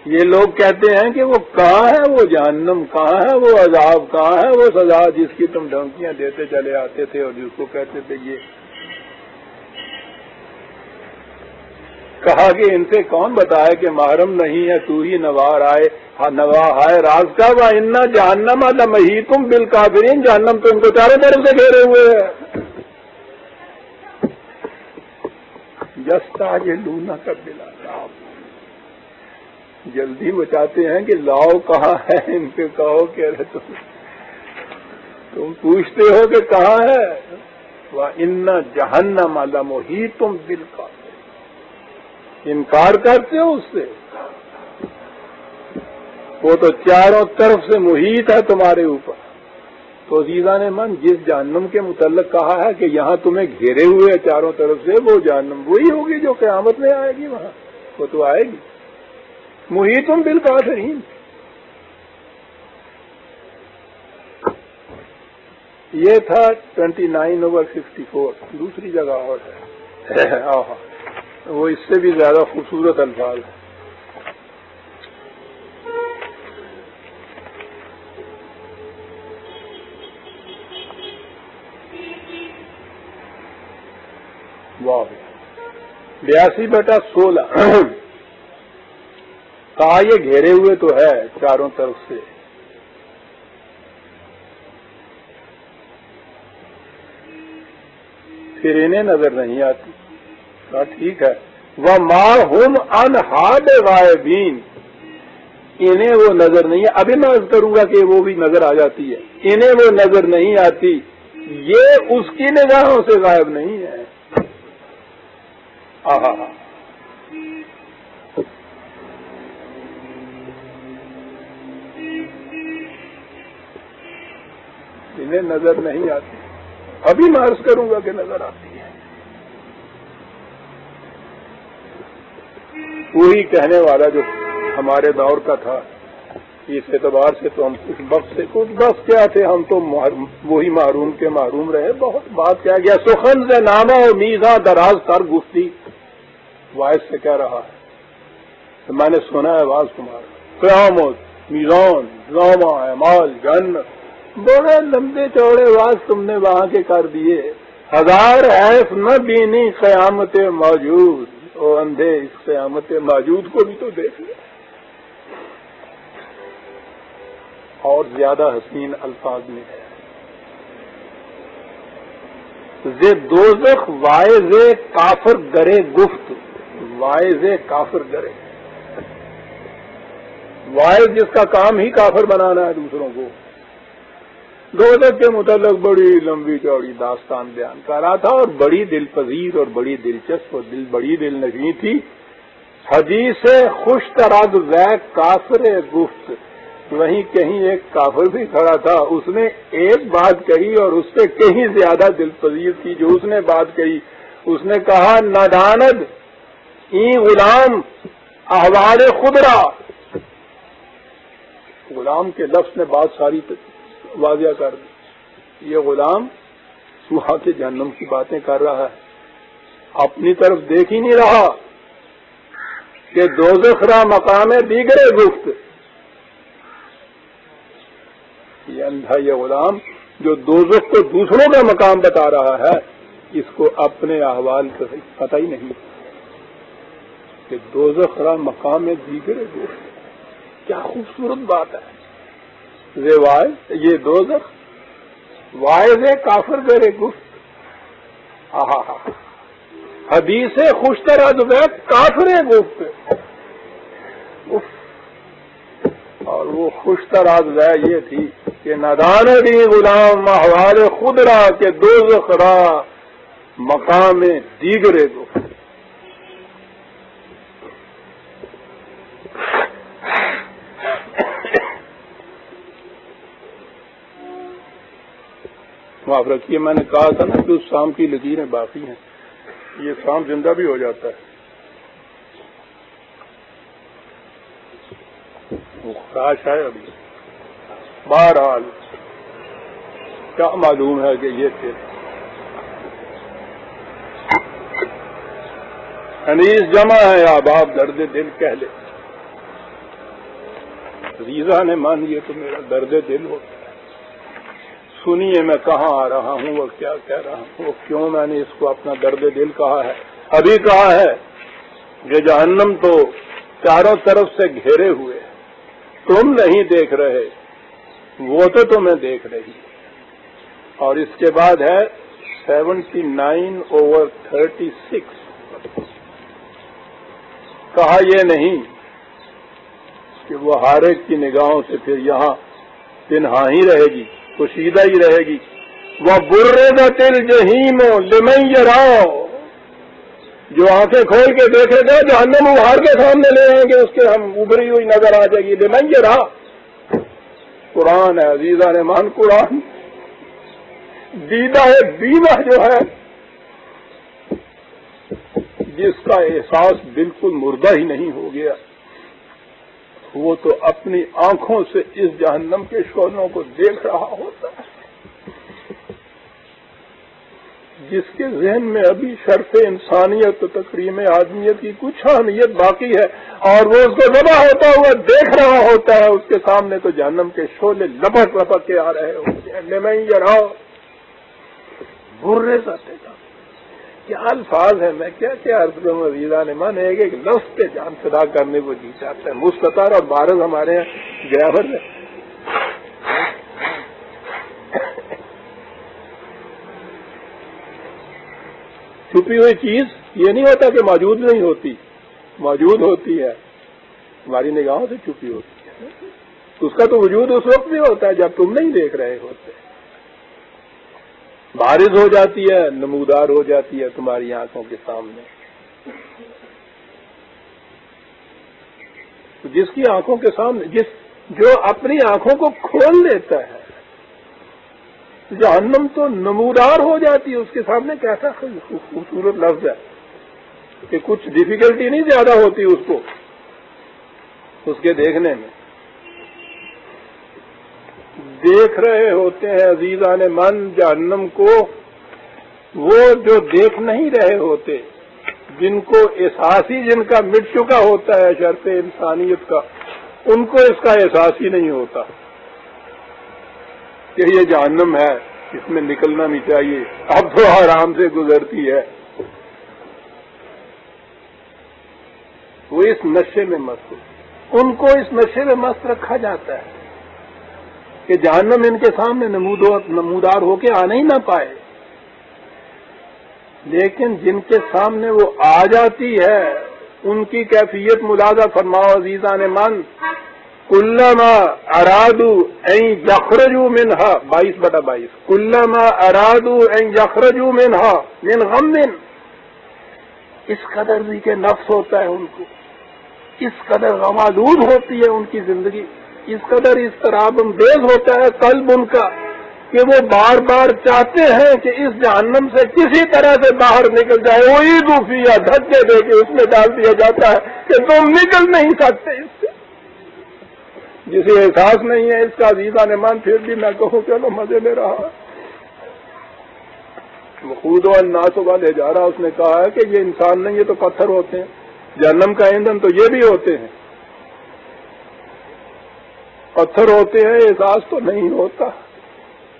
یہ لوگ کہتے ہیں کہ وہ کہاں ہے وہ جہنم، کہاں ہے وہ عذاب، کہاں ہے وہ سزا جس کی تم دھمکیاں دیتے چلے آتے تھے اور جس کو کہتے تھے یہ. کہا کہ ان سے کون بتائے کہ محرم نہیں ہے، تو ہی نوار آئے نوا ہے راز کا. وَإِنَّ جَهَنَّمَ لَمَحِيطٌ بِالْكَافِرِينَ، جہنم تو ان کو چاروں طرف سے گھیرے ہوئے ہے. یستعجلونک بالعذاب، جلدی بچاتے ہیں کہ لاؤ کہاں ہے. ان سے کہو کہ تم پوچھتے ہو کہ کہاں ہے. وَإِنَّ جَهَنَّمَ لَمُحِيطٌ بِالْكَافِرِينَ، انکار کرتے ہو اس سے، وہ تو چاروں طرف سے محیط ہے تمہارے اوپر. تو عزیزان من، جس جہنم کے متعلق کہا ہے کہ یہاں تمہیں گھیرے ہوئے ہے چاروں طرف سے، وہ جہنم وہی ہوگی جو قیامت میں آئے گی. وہاں وہ تو آئے گی. محیط بالکافرین، یہ تھا 29/54. دوسری جگہ اور ہے وہ اس سے بھی زیادہ خوبصورت الفاظ ہے. واہ 82/16 کہا یہ گھیرے ہوئے تو ہے چاروں طرف سے. پھر انہیں نظر نہیں آتی. ٹھیک ہے. وَمَا هُمْ عَنْهَا بِغَائِبِينَ، انہیں وہ نظر نہیں ہے. ابھی میں عرض کروں گا کہ وہ بھی نظر آ جاتی ہے. انہیں وہ نظر نہیں آتی، یہ اس کی نگاہوں سے غائب نہیں ہے. انہیں نظر نہیں آتی، ابھی میں عرض کروں گا کہ نظر آتی ہے. وہی کہنے والا جو ہمارے دور کا تھا، اس اعتبار سے تو ہم کچھ بخش کیا تھے، ہم تو وہی محروم کے محروم رہے. بہت بات کیا گیا. سخن سے نامہ و میزاں دراز کر گفتی، وائس سے کہہ رہا ہے. تو میں نے سنا ہے آواز تمہارا، قیامت، میزان، نامہ، اعمال، جنت، بڑے لمبے چوڑے آواز تم نے وہاں کے کر دیے. ہزار حیف نہ بینی قیامت موجود، او اندھے اس قیامت موجود کو بھی تو دیکھ لے. اور زیادہ حسین الفاظ میں ہے، دوزخ واعظ کافر گرے گفت. واعظ کافر گرے، واعظ جس کا کام ہی کافر بنانا ہے دوسروں کو. دوزخ کے متعلق بڑی لمبی چوڑی داستان بیان کر رہا تھا، اور بڑی دل پذیر اور بڑی دلچسپ اور بڑی دل نشیں تھی. حدیث خوش تراد ذیک کافر گفت. وہیں کہیں ایک کافر بھی کھڑا تھا، اس نے ایک بات کہی اور اس سے کہیں زیادہ دل پذیر تھی جو اس نے بات کہی. اس نے کہا نداند این غلام احوال خدرا. غلام کے لفظ نے بات ساری واضح کر دی. یہ غلام وہاں کے جہنم کی باتیں کر رہا ہے، اپنی طرف دیکھ ہی نہیں رہا کہ دوزخ را مقام دیگر گفت. یہ اندھا یہ غلام جو دوزخ کو دوسروں کا مقام بتا رہا ہے، اس کو اپنے احوال کا پتہ ہی نہیں کہ دوزخ را مقام دیگر گفت. کیا خوبصورت بات ہے. یہ دوزخ واعظ کافر گرے گفت. حدیث خوش تراد کافر گفت. اور وہ خوش تراد یہ تھی کہ ندان دی غلام احوال خود را کے دوزخ را مقام دیگر گفت. معاف رکھیے، میں نے کہا تھا نا کہ اس سام کی لکیریں باقی ہیں، یہ سام زندہ بھی ہو جاتا ہے. وہ خراش ہے ابھی. بہرحال کیا معلوم ہے کہ یہ تھے. انیس جمع ہے احباب درد دل کہہ لے. عزیزہ نے مان یہ تو میرا درد دل ہوتا ہے. سنیے میں کہاں آ رہا ہوں اور کیا کہہ رہا ہوں، وہ کیوں میں نے اس کو اپنا درد دل کہا ہے. ابھی کہا ہے کہ جہنم تو چاروں طرف سے گھیرے ہوئے، تم نہیں دیکھ رہے، وہ تو تمہیں دیکھ رہی. اور اس کے بعد ہے 79/36. کہا یہ نہیں کہ وہ ہر ایک کی نگاہوں سے پھر یہاں پنہا ہی رہے گی، پوشیدہ ہی رہے گی. وہ بُرِّزَتِ الْجَحِیمُ لِمَن یَرَا، جو آنکھیں کھول کے دیکھے گا جہنم ابھار کے سامنے لے آئیں گے، اس کے ہم ابھری ہوئی نظر آ جائے گی. لِمَن یَرَا قرآن ہے عزیزہ نے مان. قرآن دیدہ ہے بیمہ جو ہے، جس کا احساس بالکل مردہ ہی نہیں ہو گیا، وہ تو اپنی آنکھوں سے اس جہنم کے شعلوں کو دیکھ رہا ہوتا ہے. جس کے ذہن میں ابھی شرف انسانیت و تکریم آدمیت کی کچھ اہمیت باقی ہے، اور وہ اس کو ذبح ہوتا ہوا دیکھ رہا ہوتا ہے، اس کے سامنے تو جہنم کے شعلے لپک لپک کے آ رہے ہوتے ہیں. لمن یرا بُرِّزَتِ، کیا الفاظ ہیں، میں کیا کیا عرض کروں. عزیزہ نے من ایک ایک لفظ کے جان فدا کرنے کو جی چاہتا ہے. مستطار اور بارز ہمارے یہاں گرامر ہے. چھپی ہوئی چیز یہ نہیں ہوتا کہ موجود نہیں ہوتی، موجود ہوتی ہے، ہماری نگاہوں سے چھپی ہوتی ہے. اس کا تو وجود اس وقت بھی ہوتا ہے جب تم نہیں دیکھ رہے ہوتے، بارز ہو جاتی ہے، نمودار ہو جاتی ہے تمہاری آنکھوں کے سامنے. جس کی آنکھوں کے سامنے جو اپنی آنکھوں کو کھول لیتا ہے، جہنم تو نمودار ہو جاتی ہے اس کے سامنے. کیسا خوبصورت لفظ ہے کہ کچھ ڈیفیکلٹی نہیں زیادہ ہوتی اس کو اس کے دیکھنے میں. دیکھ رہے ہوتے ہیں عزیزان من جہنم کو وہ جو دیکھ نہیں رہے ہوتے، جن کو احساس ہی جن کا مٹ چکا ہوتا ہے شرط انسانیت کا، ان کو اس کا احساس ہی نہیں ہوتا کہ یہ جہنم ہے، اس میں نکلنا نہیں چاہیے، اب تو آرام سے گزرتی ہے. وہ اس نشے میں مست، ان کو اس نشے میں مست رکھا جاتا ہے کہ جہنم ان کے سامنے نمودار ہو کے آنا ہی نہ پائے. لیکن جن کے سامنے وہ آ جاتی ہے ان کی کیفیت ملاحظہ فرماؤ عزیزان من. کلما ارادوا ان یخرجوا منها 22/22 کلما ارادوا ان یخرجوا منها من غم، اس قدر بھی کہ نفس ہوتا ہے ان کو، اس قدر غمآلود ہوتی ہے ان کی زندگی، اس قدر اضطراب انگیز ہوتا ہے قلب ان کا کہ وہ بار بار چاہتے ہیں کہ اس جہنم سے کسی طرح سے باہر نکل جائے. وہی دوفیا دھکے دے کے اس میں ڈال دیا جاتا ہے کہ تم نکل نہیں سکتے اس سے. جسے احساس نہیں ہے اس کا عزیزان من، پھر بھی میں کہوں چلو مزے لے رہا. خود و الناس والے جا رہا، اس نے کہا ہے کہ یہ انسان نہیں، یہ تو پتھر ہوتے ہیں، جہنم کا ایندھن تو یہ بھی ہوتے ہیں، پتھر ہوتے ہیں، احساس تو نہیں ہوتا.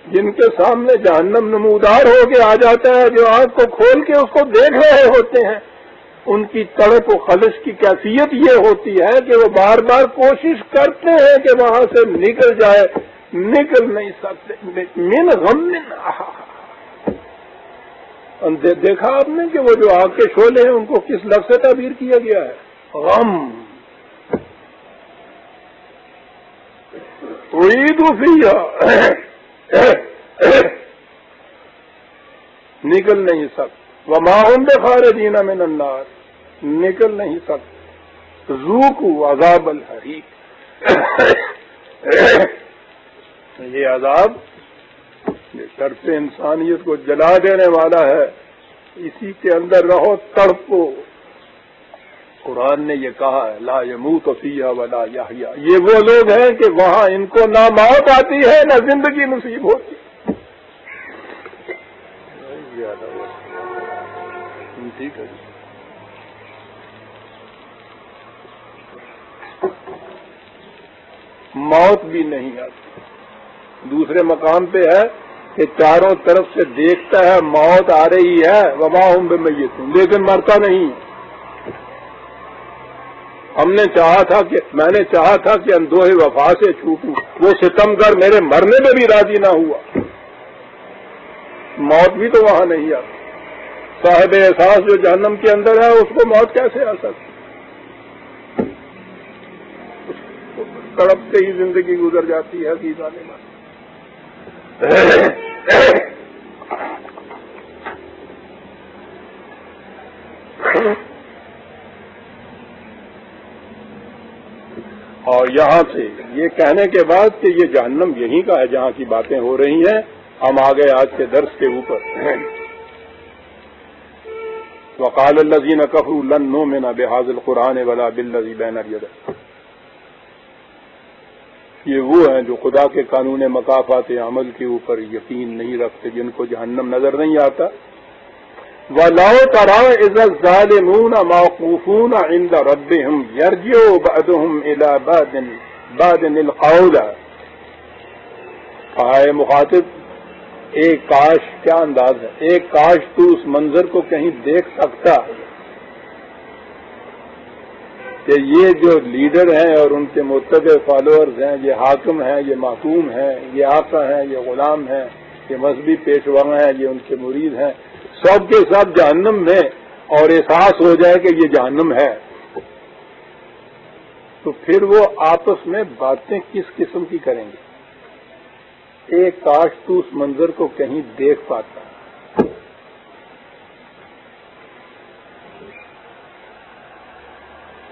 جن کے سامنے جہنم نمودار ہو کے آ جاتا ہے، جو آنکھ کو کھول کے اس کو دیکھ رہے ہوتے ہیں، ان کی تڑپ و خلش کی کیفیت یہ ہوتی ہے کہ وہ بار بار کوشش کرتے ہیں کہ وہاں سے نکل جائے، نکل نہیں سکتے. من غم دیکھا آپ نے کہ وہ جو آگ کے شعلے ہیں ان کو کس لفظ سے تعبیر کیا گیا ہے؟ غم. اعیدوا فیہا نکل نہیں سکتے. وما هم بخارجین من النار، نکل نہیں سکتے. ذوقوا عذاب الحریق، یہ عذاب یہ شرف انسانیت کو جلا دینے والا ہے، اسی کے اندر رہو، تڑپو. قرآن نے یہ کہا ہے لا یموت فیہا ولا یحیا. یہ وہ لوگ ہیں کہ وہاں ان کو نہ موت آتی ہے نہ زندگی نصیب ہوتی. ٹھیک ہے. موت بھی نہیں آتی. دوسرے مقام پہ ہے کہ چاروں طرف سے دیکھتا ہے موت آ رہی ہے، وما ہم بمیتون، لیکن مرتا نہیں. میں نے چاہا تھا کہ اندوہ وفا سے چھوٹوں، وہ ستمگر میرے مرنے میں بھی راضی نہ ہوا. موت بھی تو وہاں نہیں آتی. صاحب احساس جو جہنم کے اندر ہے اس کو موت کیسے آ سکتی؟ تڑپتے ہی زندگی گزر جاتی ہے. اور یہاں سے یہ کہنے کے بعد کہ یہ جہنم یہیں کا ہے جہاں کی باتیں ہو رہی ہیں، ہم آ گئے آج کے درس کے اوپر. وقال الذين كفروا لن نؤمن بهذا القرآن ولا بالذي بين يديه. یہ وہ ہیں جو خدا کے قانون مکافات عمل کے اوپر یقین نہیں رکھتے، جن کو جہنم نظر نہیں آتا. وَلَوْ تَرَىٰ إِذَا الظَّالِمُونَ مَوْقُوفُونَ عِندَ رَبِّهِمْ يَرْجِعُ بَعْضُهُمْ إِلَىٰ بَعْضٍ الْقَوْلَ. آئے مخاطب، ایک کاش، کیا انداز ہے، ایک کاش تو اس منظر کو کہیں دیکھ سکتا کہ یہ جو لیڈر ہیں اور ان کے متبع فالوورز ہیں، یہ حاکم ہیں، یہ محکوم ہیں، یہ آقا ہیں، یہ غلام ہیں، یہ مذہبی پیشوا ہیں، یہ ان کے مرید ہیں، سب کے سب جہنم میں اور احساس ہو جائے کہ یہ جہنم ہے، تو پھر وہ آپس میں باتیں کس قسم کی کریں گے؟ ایک کاش تو اس منظر کو کہیں دیکھ پاتا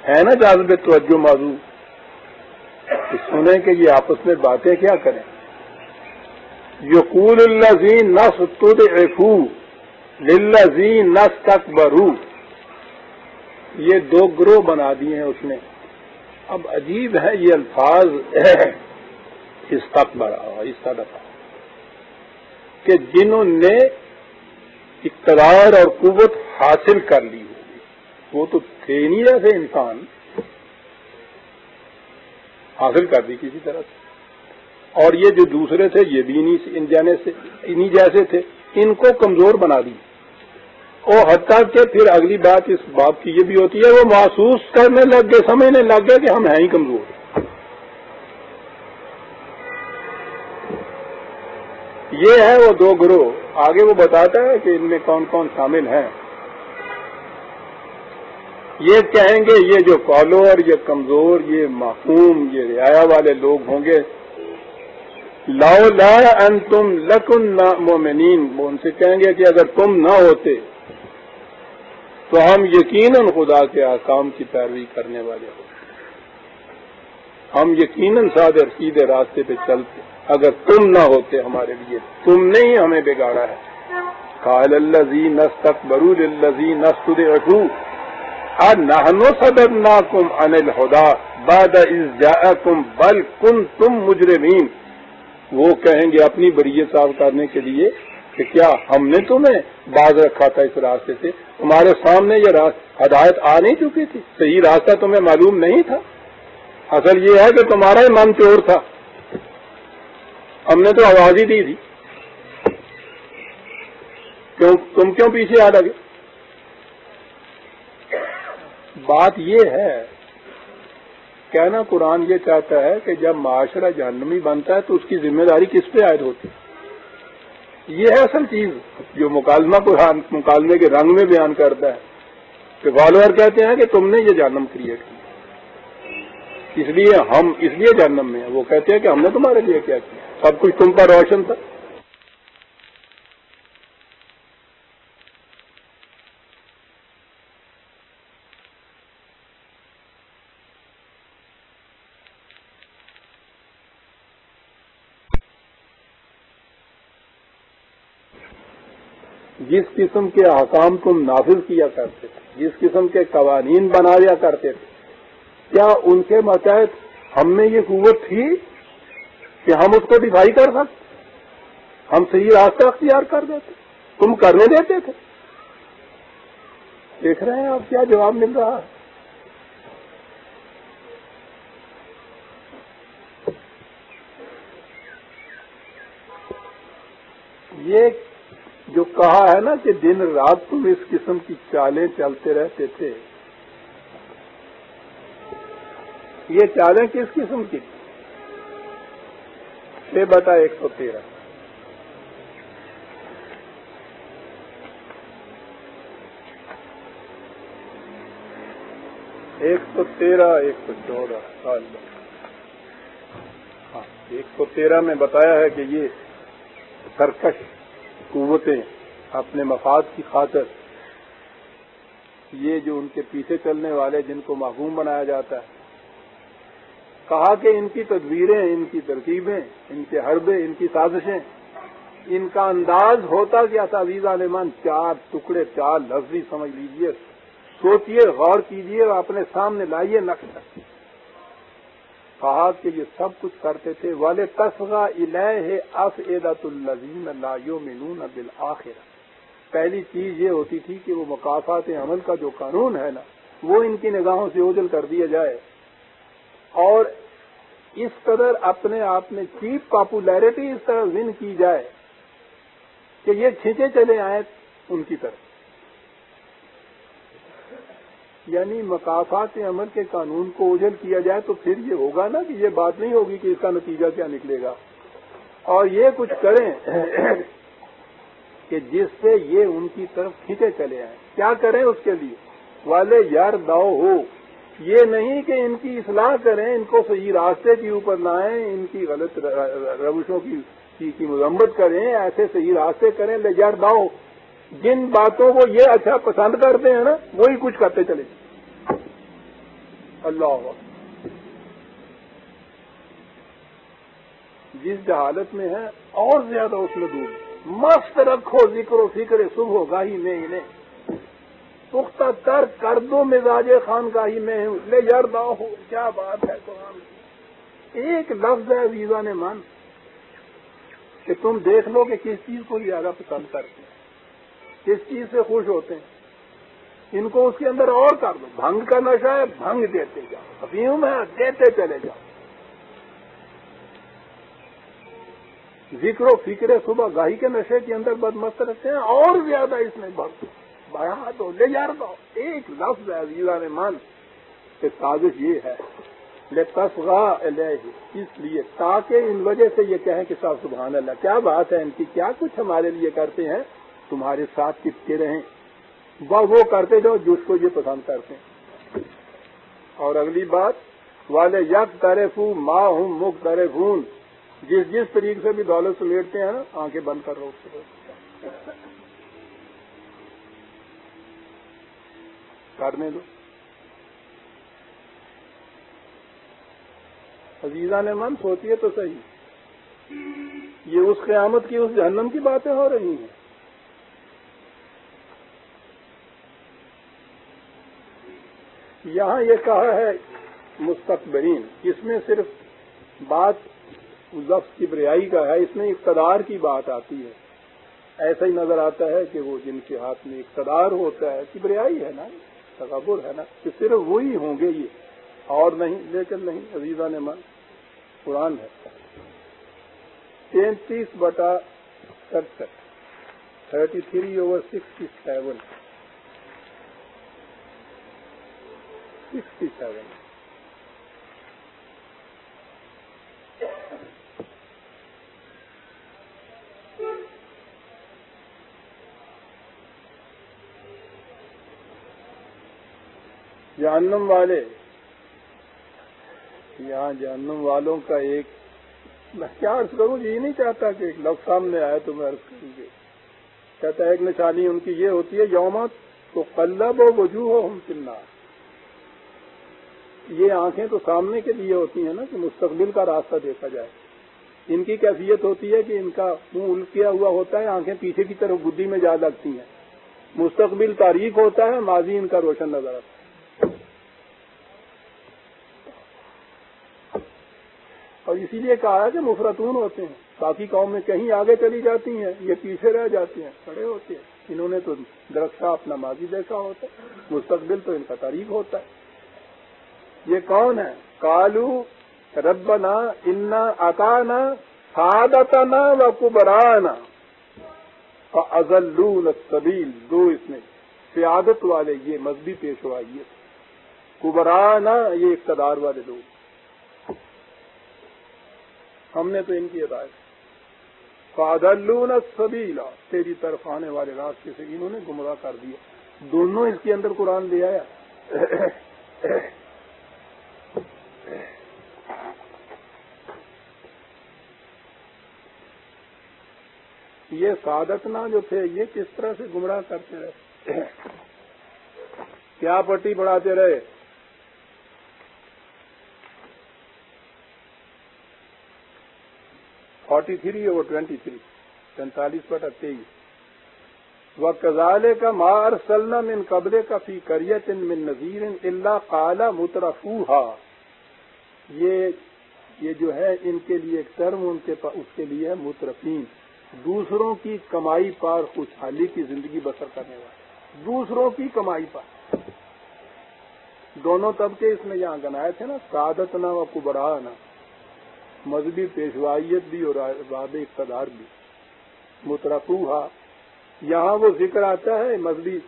ہے نا جاذب توجہ موضوع کہ سنیں کہ یہ آپس میں باتیں کیا کریں. یقول الذین استضعفوا للذین استکبروا، یہ دو گروہ بنا دیے ہیں اس نے. اب عجیب ہے یہ الفاظ استکبر کہ جنہوں نے اقتدار اور قوت حاصل کر لی ہوگی، وہ تو تھے نہیں ایسے انسان، حاصل کر دی کسی طرح سے. اور یہ جو دوسرے تھے یہ بھی انہی جیسے تھے، ان کو کمزور بنا دی. اور حتیٰ کہ پھر اگلی بات اس بات کی یہ بھی ہوتی ہے وہ محسوس کرنے لگ گئے، سمجھنے لگ گئے کہ ہم ہیں ہی کمزور. یہ ہے وہ دو گروہ. آگے وہ بتاتا ہے کہ ان میں کون کون شامل ہیں. یہ کہیں گے یہ جو فالوور، یہ کمزور، یہ معصوم، یہ رعایا والے لوگ ہوں گے، لولا انتم لکننا مومنین، وہ ان سے کہیں گے کہ اگر تم نہ ہوتے تو ہم یقیناً خدا کے احکام کی پیروی کرنے والے ہوتے، ہم یقیناً سیدھے راستے پہ چلتے اگر تم نہ ہوتے ہمارے لیے، تم نے ہی ہمیں بگاڑا ہے. قال الذین استکبروا للذین استضعفوا انحن صددناکم عن الہدی بعد اذ جاءکم بل کنتم مجرمین. وہ کہیں گے اپنی بریت صاف کرنے کے لیے کہ کیا ہم نے تمہیں باز رکھا تھا اس راستے سے؟ تمہارے سامنے یہ ہدایت آ نہیں چکی تھی، صحیح راستہ تمہیں معلوم نہیں تھا. اصل یہ ہے کہ تمہارا ہی من چور تھا، ہم نے تو آواز ہی دی تھی، تم کیوں پیچھے آ لگے؟ بات یہ ہے، کہنا قرآن یہ چاہتا ہے کہ جب معاشرہ جہنمی بنتا ہے تو اس کی ذمہ داری کس پہ عائد ہوتی ہے. یہ ہے اصل چیز جو مکالمہ قرآن مکالمے کے رنگ میں بیان کرتا ہے کہ فالوور کہتے ہیں کہ تم نے یہ جہنم کریٹ کی، اس لیے جہنم میں ہے. وہ کہتے ہیں کہ ہم نے تمہارے لیے کیا کیا، سب کچھ تم پر روشن تھا. جس قسم کے احکام تم نافذ کیا کرتے تھے، جس قسم کے قوانین بنایا کرتے تھے، کیا ان کے ماتحت ہم میں یہ قوت تھی کہ ہم اس کو ڈیفائی کر سکتے؟ ہم صحیح راستہ اختیار کر دیتے، تم کرنے دیتے تھے. دیکھ رہے ہیں آپ کیا جواب مل رہا ہے. یہ جو کہا ہے نا کہ دن رات تم اس قسم کی چالیں چلتے رہتے تھے، یہ چالیں کس قسم کی؟ 6/113 113 114 سال. ہاں 113 میں بتایا ہے کہ یہ سرکش قوتیں اپنے مفاد کی خاطر، یہ جو ان کے پیچھے چلنے والے جن کو محکوم بنایا جاتا ہے، کہا کہ ان کی تدبیریں، ان کی ترکیبیں، ان کے حربے، ان کی سازشیں، ان کا انداز ہوتا کیا تھا؟ عزیز عالمان، 4 ٹکڑے 4 لفظی سمجھ لیجئے، سوچئے، غور کیجئے اور اپنے سامنے لائیے نقشہ. کہا کہ یہ سب کچھ کرتے تھے وَلِتَصْغَىٰ إِلَيْهِ أَفْئِدَةُ الَّذِينَ لَا يُؤْمِنُونَ بِالْآخِرَةِ. پہلی چیز یہ ہوتی تھی کہ وہ مکافات عمل کا جو قانون ہے نا، وہ ان کی نگاہوں سے اوجھل کر دیا جائے، اور اس قدر اپنے آپ میں چیپ پاپولیرٹی اس طرح ون کی جائے کہ یہ کھینچے چلے آئیں ان کی طرف. یعنی مکافات عمل کے قانون کو اوجھل کیا جائے تو پھر یہ ہوگا نا کہ یہ بات نہیں ہوگی کہ اس کا نتیجہ کیا نکلے گا. اور یہ کچھ کریں کہ جس سے یہ ان کی طرف کھینچے چلے آئیں. کیا کریں اس کے لیے؟ والے یار داؤ ہو، یہ نہیں کہ ان کی اصلاح کریں، ان کو صحیح راستے کے اوپر لائیں، ان کی غلط روشوں کی مذمت کریں، ایسے صحیح راستے کریں. لے یار داؤ، جن باتوں کو یہ اچھا پسند کرتے ہیں نا وہی کچھ کرتے چلے. اللہ جس جہالت میں ہے اور زیادہ اس میں دور. مست رکھو ذکر و فکر صبح گاہی میں انہیں، پختہ تر کر دو مزاج خانقاہی میں. لے یار داؤ ہو، کیا بات ہے قرآن. ایک لفظ ہے عزیزان من کہ تم دیکھ لو کہ کس چیز کو زیادہ پسند کرتے ہیں، کس چیز سے خوش ہوتے ہیں. ان کو اس کے اندر اور کر دو. بھنگ کا نشہ ہے، بھنگ دیتے جاؤ. افیون ہے، دیتے چلے جاؤ. ذکر و فکر صبح گاہی کے نشے کے اندر بدمست رکھتے ہیں، اور زیادہ اس میں بڑھا دو. لے یار دو. ایک لفظ ہے عزیزان من کہ سازش یہ ہے لتصغى الیہ، اس لیے تاکہ ان وجہ سے یہ کہیں کہ صاحب سبحان اللہ، کیا بات ہے ان کی، کیا کچھ ہمارے لیے کرتے ہیں، تمہارے ساتھ چپکے رہیں. وہ کرتے جو جس کو یہ پسند کرتے ہیں. اور اگلی بات والے یک طرفو ما ہم مقترفون، جس طریقے سے بھی دولت سمیٹتے ہیں نا، آنکھیں بند کر رہو کرنے دو. عزیزان من سوچیے تو صحیح، یہ اس قیامت کی، اس جہنم کی باتیں ہو رہی ہیں. یہاں یہ کہا ہے مستقبرین، اس میں صرف بات لفظ کی بریائی کا ہے، اس میں اقتدار کی بات آتی ہے. ایسا ہی نظر آتا ہے کہ وہ جن کے ہاتھ میں اقتدار ہوتا ہے، کبریائی ہے نا، تکبر ہے نا، کہ صرف وہی ہوں گے یہ اور نہیں. لیکن نہیں عزیزان من، قرآن ہے 33/67 33/67 67. جہنم والے، یہاں جہنم والوں کا ایک، میں کیا عرض کروں، یہ نہیں چاہتا کہ ایک لفظ سامنے آئے تو میں عرض کروں گی. کہتا ہے ایک نشانی ان کی یہ ہوتی ہے یومت تو قلب و وجوہہم فی النار. یہ آنکھیں تو سامنے کے لیے ہوتی ہیں نا کہ مستقبل کا راستہ دیکھا جائے. ان کی کیفیت ہوتی ہے کہ ان کا منہ الٹیا ہوا ہوتا ہے، آنکھیں پیچھے کی طرف گدی میں جا لگتی ہیں. مستقبل تاریک ہوتا ہے، ماضی ان کا روشن نظر آتا ہے. اور اسی لیے کہا ہے کہ مفرطون ہوتے ہیں. باقی قوم میں کہیں آگے چلی جاتی ہیں، یہ پیچھے رہ جاتی ہیں، کھڑے ہوتے ہیں. انہوں نے تو درخشا اپنا ماضی دیکھا ہوتا ہے، مستقبل تو ان کا تاریخ ہوتا ہے. یہ کون ہے؟ قالو ربنا انا اطعنا سادتنا و کبرانا فاضلونا السبیل. دو اس میں سیادت والے یہ مذہبی پیشوائیت، کبرانا یہ اقتدار والے لوگ. ہم نے تو ان کی ہدایت فاضلونا السبیل، تیری طرف آنے والے راستے سے انہوں نے گمراہ کر دیا. دونوں اس کے اندر قرآن لے آیا. یہ سعادتنا جو تھے یہ کس طرح سے گمراہ کرتے رہے، کیا پٹی پڑھاتے رہے. 43/23 45/23 وَكَذَلِكَ مَا أَرْسَلْنَا مِن قَبْلِكَ فِي قَرْيَةٍ مِّن نَذِيرٍ إِلَّا قَالَ مُتْرَفُوهَا. یہ جو ہے ان کے لیے ایک ٹرم اس کے لیے ہے مترفین، دوسروں کی کمائی پر خوشحالی کی زندگی بسر کرنے والے. دوسروں کی کمائی پر دونوں طبقے اس میں یہاں گنائے تھے نا، سعادتنا و کبرانا، مذہبی پیشوائیت بھی اور باب اقتدار بھی. مترفوہا یہاں وہ ذکر آتا ہے مذہبی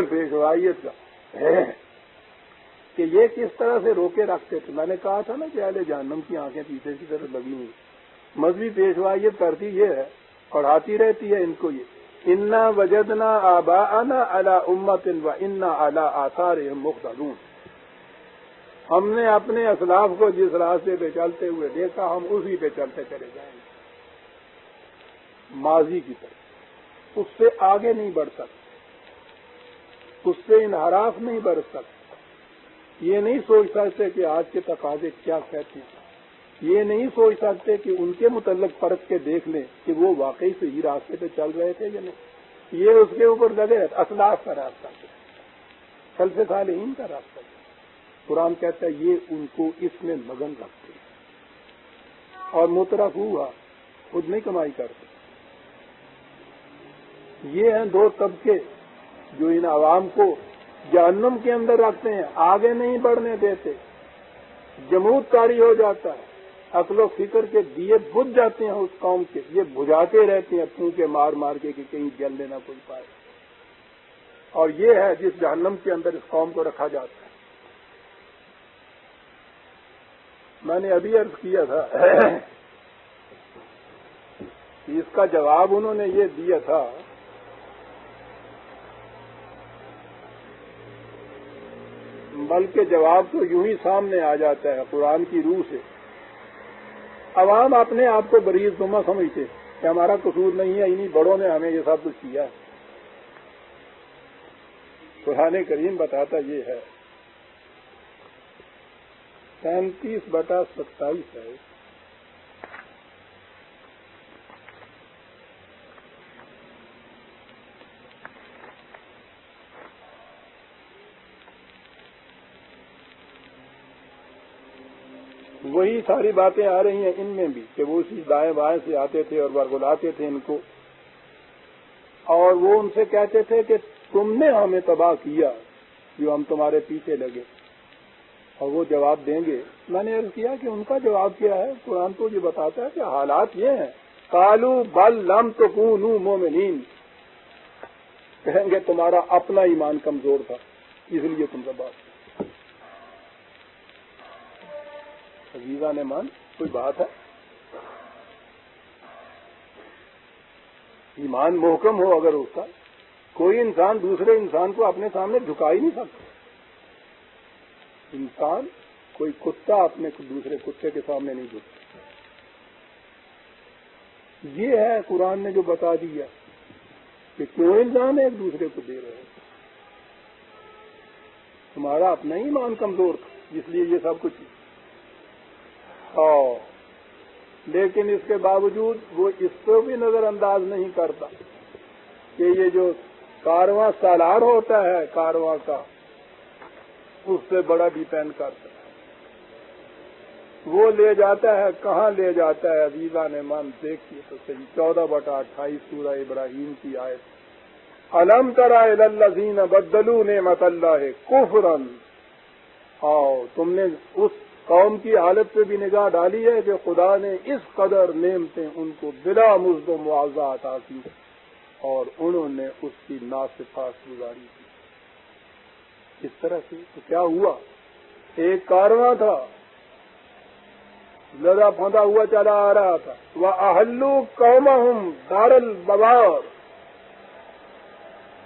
پیشوائیت کا کہ یہ کس طرح سے روکے رکھتے تھے. میں نے کہا تھا نا کہ اہل جہنم کی آنکھیں پیچھے کی طرف لگی ہوئی. مذہبی پیشوائیت کرتی یہ ہے، پڑھاتی رہتی ہے ان کو یہ انا وجدنا آباءنا علی امت و انا علی آثارہم مقتدون، ہم نے اپنے اسلاف کو جس راستے پہ چلتے ہوئے دیکھا ہم اسی پہ چلتے چلے جائیں گے، ماضی کی طرح، اس سے آگے نہیں بڑھ سکتے، اس سے انحراف نہیں بڑھ سکتے۔ یہ نہیں سوچ سکتے کہ آج کے تقاضے کیا کہتے ہیں، یہ نہیں سوچ سکتے کہ ان کے متعلق پرکھ کے دیکھ لیں کہ وہ واقعی صحیح راستے پہ چل رہے تھے یا نہیں، یہ اس کے اوپر لگے رہتے، اسلاف کا راستہ ہے، سلف صالحین کا راستہ ہے۔ قرآن کہتا ہے یہ ان کو اس میں مگن رکھتے ہیں، اور مترف ہوا خود نہیں کمائی کرتے۔ یہ ہیں دو طبقے جو ان عوام کو جہنم کے اندر رکھتے ہیں، آگے نہیں بڑھنے دیتے، جمود طاری ہو جاتا ہے، عقل و فکر کے دیے بجھ جاتے ہیں اس قوم کے، یہ بجھاتے رہتے ہیں پھونکے مار مار کے کہ کہیں جلنے نہ کوئی پائے، اور یہ ہے جس جہنم کے اندر اس قوم کو رکھا جاتا ہے۔ میں نے ابھی عرض کیا تھا کہ اس کا جواب انہوں نے یہ دیا تھا بلکہ جواب تو یوں ہی سامنے آ جاتا ہے قرآن کی روح سے۔ عوام اپنے آپ کو بری ذمہ سمجھتے کہ ہمارا قصور نہیں ہے، انہی بڑوں نے ہمیں یہ سب کچھ کیا ہے۔ قرآن کریم بتاتا یہ ہے 37/27 ہے، وہی ساری باتیں آ رہی ہیں ان میں بھی کہ وہ اسی دائیں بائیں سے آتے تھے اور ورگلاتے تھے ان کو، اور وہ ان سے کہتے تھے کہ تم نے ہمیں تباہ کیا جو ہم تمہارے پیچھے لگے، اور وہ جواب دیں گے۔ میں نے عرض کیا کہ ان کا جواب کیا ہے؟ قرآن تو یہ بتاتا ہے کہ حالات یہ ہیں، قالوا بل لم تکونوا مؤمنین، کہیں گے تمہارا اپنا ایمان کمزور تھا اس لیے تم سے بات۔ عزیزان مان، کوئی بات ہے؟ ایمان محکم ہو اگر اس کا، کوئی انسان دوسرے انسان کو اپنے سامنے جھکا ہی نہیں سکتا۔ انسان کوئی کتا اپنے دوسرے کتے کے سامنے نہیں جھکتا۔ یہ ہے قرآن نے جو بتا دیا کہ کیوں انسان ایک دوسرے کو دے رہے ہیں، تمہارا اپنا ہی ایمان کمزور تھا اس لیے یہ سب کچھ۔ لیکن اس کے باوجود وہ اس کو بھی نظر انداز نہیں کرتا کہ یہ جو کارواں سالار ہوتا ہے کارواں کا، اس سے بڑا ڈیپینڈ کرتا ہے، وہ لے جاتا ہے کہاں لے جاتا ہے۔ عزیزان من دیکھیے تو صحیح 14/28 سورہ ابراہیم کی آیت، الم تر الی الذین بدلوا نعمت اللہ کفرا، تم نے اس قوم کی حالت پہ بھی نگاہ ڈالی ہے کہ خدا نے اس قدر نعمتیں ان کو بلا مزد و معاوضہ عطا کی اور انہوں نے اس کی ناسپاس گزاری کی۔ اس طرح سے تو کیا ہوا؟ ایک کارواں تھا، لدا پھندا ہوا چلا آ رہا تھا، وَأَحَلُّوا قَوْمَهُمْ دَارَ الْبَوَارِ،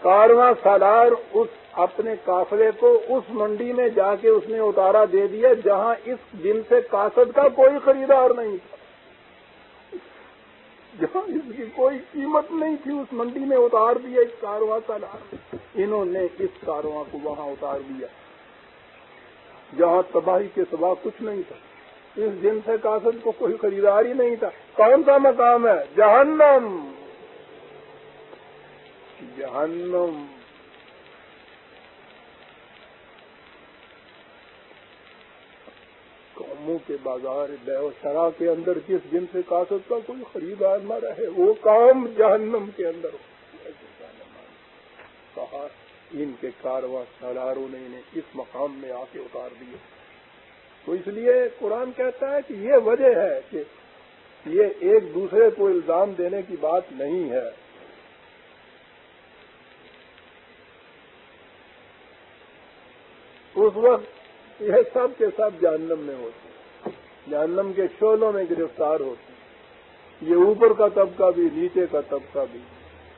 کارواں سالار اس اپنے قافلے کو اس منڈی میں جا کے اس نے اتارا دے دیا جہاں اس جن سے کاسد کا کوئی خریدار نہیں تھا، جہاں اس کی کوئی قیمت نہیں تھی، اس منڈی میں اتار دیا اس کارواں سالار۔ انہوں نے اس کارواں کو وہاں اتار دیا جہاں تباہی کے سوا کچھ نہیں تھا، اس جن سے کاسد کو کوئی خریدار ہی نہیں تھا۔ کون سا مقام ہے؟ جہنم۔ جہنم قوموں کے بازار بے و شرا کے اندر جس جن سے کاسد کا کوئی خریدار نہ رہے وہ کام جہنم کے اندر کہا ان کے کارواں سالاروں نے انہیں اس مقام میں آ کے اتار دیے۔ تو اس لیے قرآن کہتا ہے کہ یہ وجہ ہے کہ یہ ایک دوسرے کو الزام دینے کی بات نہیں ہے۔ اس وقت یہ سب کے سب جہنم میں ہوتے ہیں، جہنم کے شعلوں میں گرفتار ہوتے ہیں، یہ اوپر کا طبقہ بھی نیچے کا طبقہ بھی،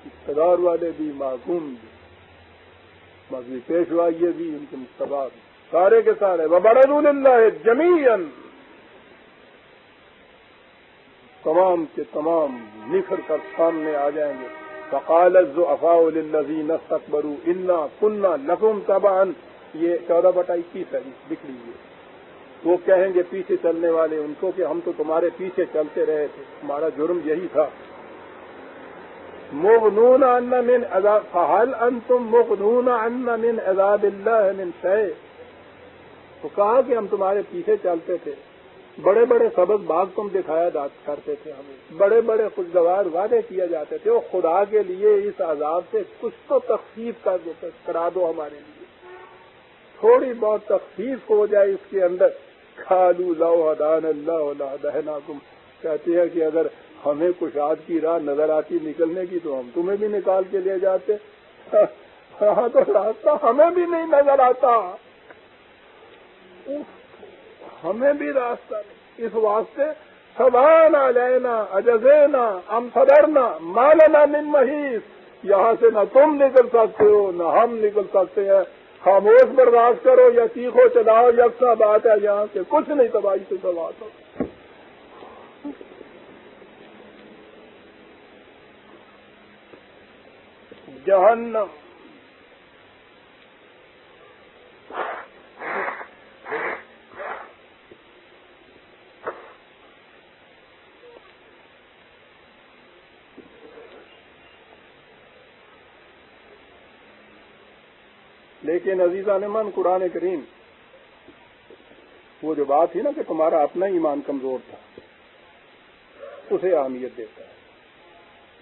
اقتدار والے بھی، محکوم بھی، مذہبی پیشوا یہ بھی، ان کے مقتدار بھی، سارے کے سارے وبرزوا للہ جمیعا، تمام کے تمام نکھر کر سامنے آ جائیں گے. فقال الضعفاء للذین استكبروا انا كنا لكم تبعا، یہ 14/21 ہے، لکھ لیجیے. وہ کہیں گے پیچھے چلنے والے ان کو کہ ہم تو تمہارے پیچھے چلتے رہے تھے، ہمارا جرم یہی تھا. مغنون عنا من عذاب فهل انتم مغنون عنا من عذاب اللہ من شیء، تو کہا کہ ہم تمہارے پیچھے چلتے تھے، بڑے بڑے سبز باغ تم دکھایا کرتے تھے، ہمیں بڑے بڑے خوشگوار وعدے کیے جاتے تھے، وہ خدا کے لیے اس عذاب سے کچھ تو تخفیف کرا دو، ہمارے لیے تھوڑی بہت تخفیف ہو جائے اس کے اندر. قالوا لو هدانا اللہ لہدیناکم، کہتے ہیں کہ اگر ہمیں کشاد کی راہ نظر آتی نکلنے کی تو ہم تمہیں بھی نکال کے لے جاتے. ہاں تو راستہ ہمیں بھی نہیں نظر آتا، ہمیں بھی راستہ نہیں، اس واسطے سبحان علینا اجزینا ام صبرنا ما لنا من محیص، یہاں سے نہ تم نکل سکتے ہو نہ ہم نکل سکتے ہیں، خاموش برداشت کرو یا چیخو چلاؤ، یکساں بات ہے، یہاں سے کچھ نہیں تباہی سے سوال ہو. جہنم لیکن عزیزان من قرآن کریم وہ جو بات تھی نا کہ تمہارا اپنا ایمان کمزور تھا، اسے اہمیت دیتا ہے.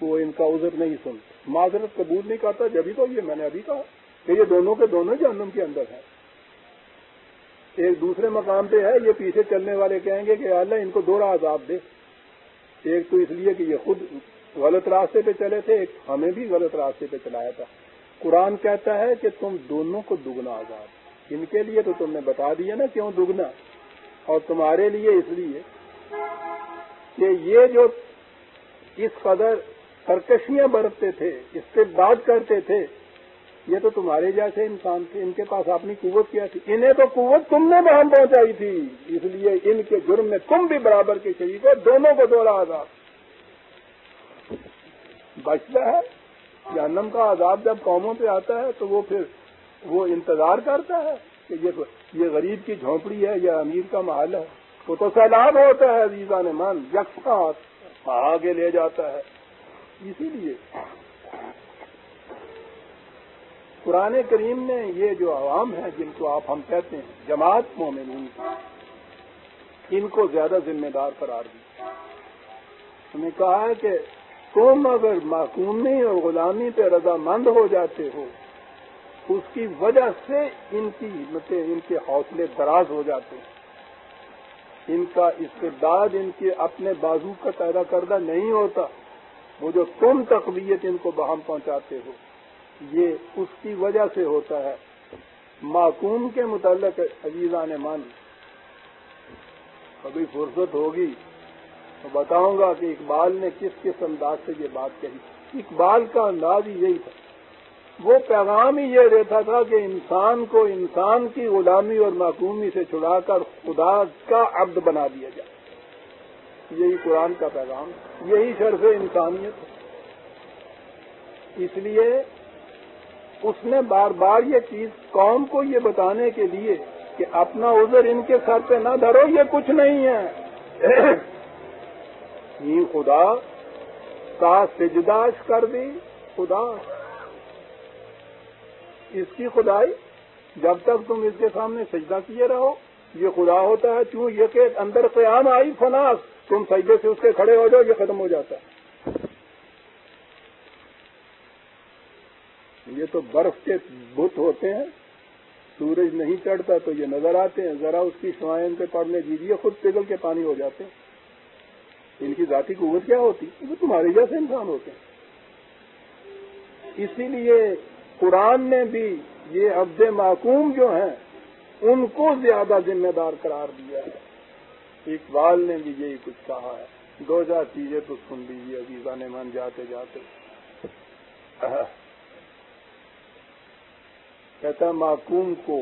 وہ ان کا عذر نہیں سنتا، معذرت قبول نہیں کرتا. جبھی تو یہ میں نے ابھی کہا کہ یہ دونوں کے دونوں جہنم کے اندر ہیں. ایک دوسرے مقام پہ ہے، یہ پیچھے چلنے والے کہیں گے کہ اللہ ان کو دوہرا عذاب دے. ایک تو اس لیے کہ یہ خود غلط راستے پہ چلے تھے، ایک ہمیں بھی غلط راستے پہ چلایا تھا. قرآن کہتا ہے کہ تم دونوں کو دگنا عذاب، ان کے لیے تو تم نے بتا دیا نا کیوں دگنا، اور تمہارے لیے اس لیے کہ یہ جو اس قدر سرکشیاں برتتے تھے، استبداد کرتے تھے، یہ تو تمہارے جیسے انسان تھے، ان کے پاس اپنی قوت کیا تھی، انہیں تو قوت تم نے وہاں پہنچائی تھی، اس لیے ان کے جرم میں تم بھی برابر کے شریک ہو، دونوں کو دوہرا عذاب. بچتا ہے جہنم کا عذاب جب قوموں پہ آتا ہے تو وہ پھر وہ انتظار کرتا ہے کہ یہ غریب کی جھونپڑی ہے یا امیر کا محل ہے. وہ تو سیلاب ہوتا ہے عزیزان من، یکساں آگے لے جاتا ہے. اسی لیے قرآن کریم نے یہ جو عوام ہیں جن کو ہم کہتے ہیں جماعت مومنین، ان کو زیادہ ذمہ دار قرار دیا. انہوں نے کہا ہے کہ تم اگر معصومی اور غلامی پہ رضامند ہو جاتے ہو، اس کی وجہ سے ان کی ہمتیں، ان کے حوصلے دراز ہو جاتے ہیں، ان کا استعداد ان کے اپنے بازو کا پیدا کردہ نہیں ہوتا. وہ جو تم تقویت ان کو بہم پہنچاتے ہو، یہ اس کی وجہ سے ہوتا ہے. معصوم کے متعلق عزیزان من کبھی فرصت ہوگی تو بتاؤں گا کہ اقبال نے کس انداز سے یہ بات کہی. اقبال کا انداز ہی یہی تھا، وہ پیغام ہی یہ دیتا تھا کہ انسان کو انسان کی غلامی اور معصومی سے چھڑا کر خدا کا عبد بنا دیا جائے. یہی قرآن کا پیغام، یہی شرف انسانیت ہے. اس لیے اس نے بار بار یہ چیز قوم کو یہ بتانے کے لیے کہ اپنا عذر ان کے سر پہ نہ دھرو، یہ کچھ نہیں ہے. یہ خدا کا سجداش کر دی، خدا اس کی خدائی جب تک تم اس کے سامنے سجدہ کیے رہو یہ خدا ہوتا ہے. کیوں؟ یہ کہ اندر قیام آئی فناس، تم سجدے سے اس کے کھڑے ہو جاؤ، یہ ختم ہو جاتا ہے. یہ تو برف کے بت ہوتے ہیں، سورج نہیں چڑھتا تو یہ نظر آتے ہیں، ذرا اس کی شعائیں ان پہ پڑنے دیجیے، خود پگھل کے پانی ہو جاتے ہیں. ان کی ذاتی قوت کیا ہوتی؟ وہ تمہارے جیسے انسان ہوتے ہیں. اسی لیے قرآن نے بھی یہ عبد معصوم جو ہیں ان کو زیادہ ذمہ دار قرار دیا ہے. اقبال نے بھی یہی کچھ کہا ہے. 2000 چیزیں تو سن لیجیے عزیزان من جاتے جاتے. کہتا ہے محکوم کو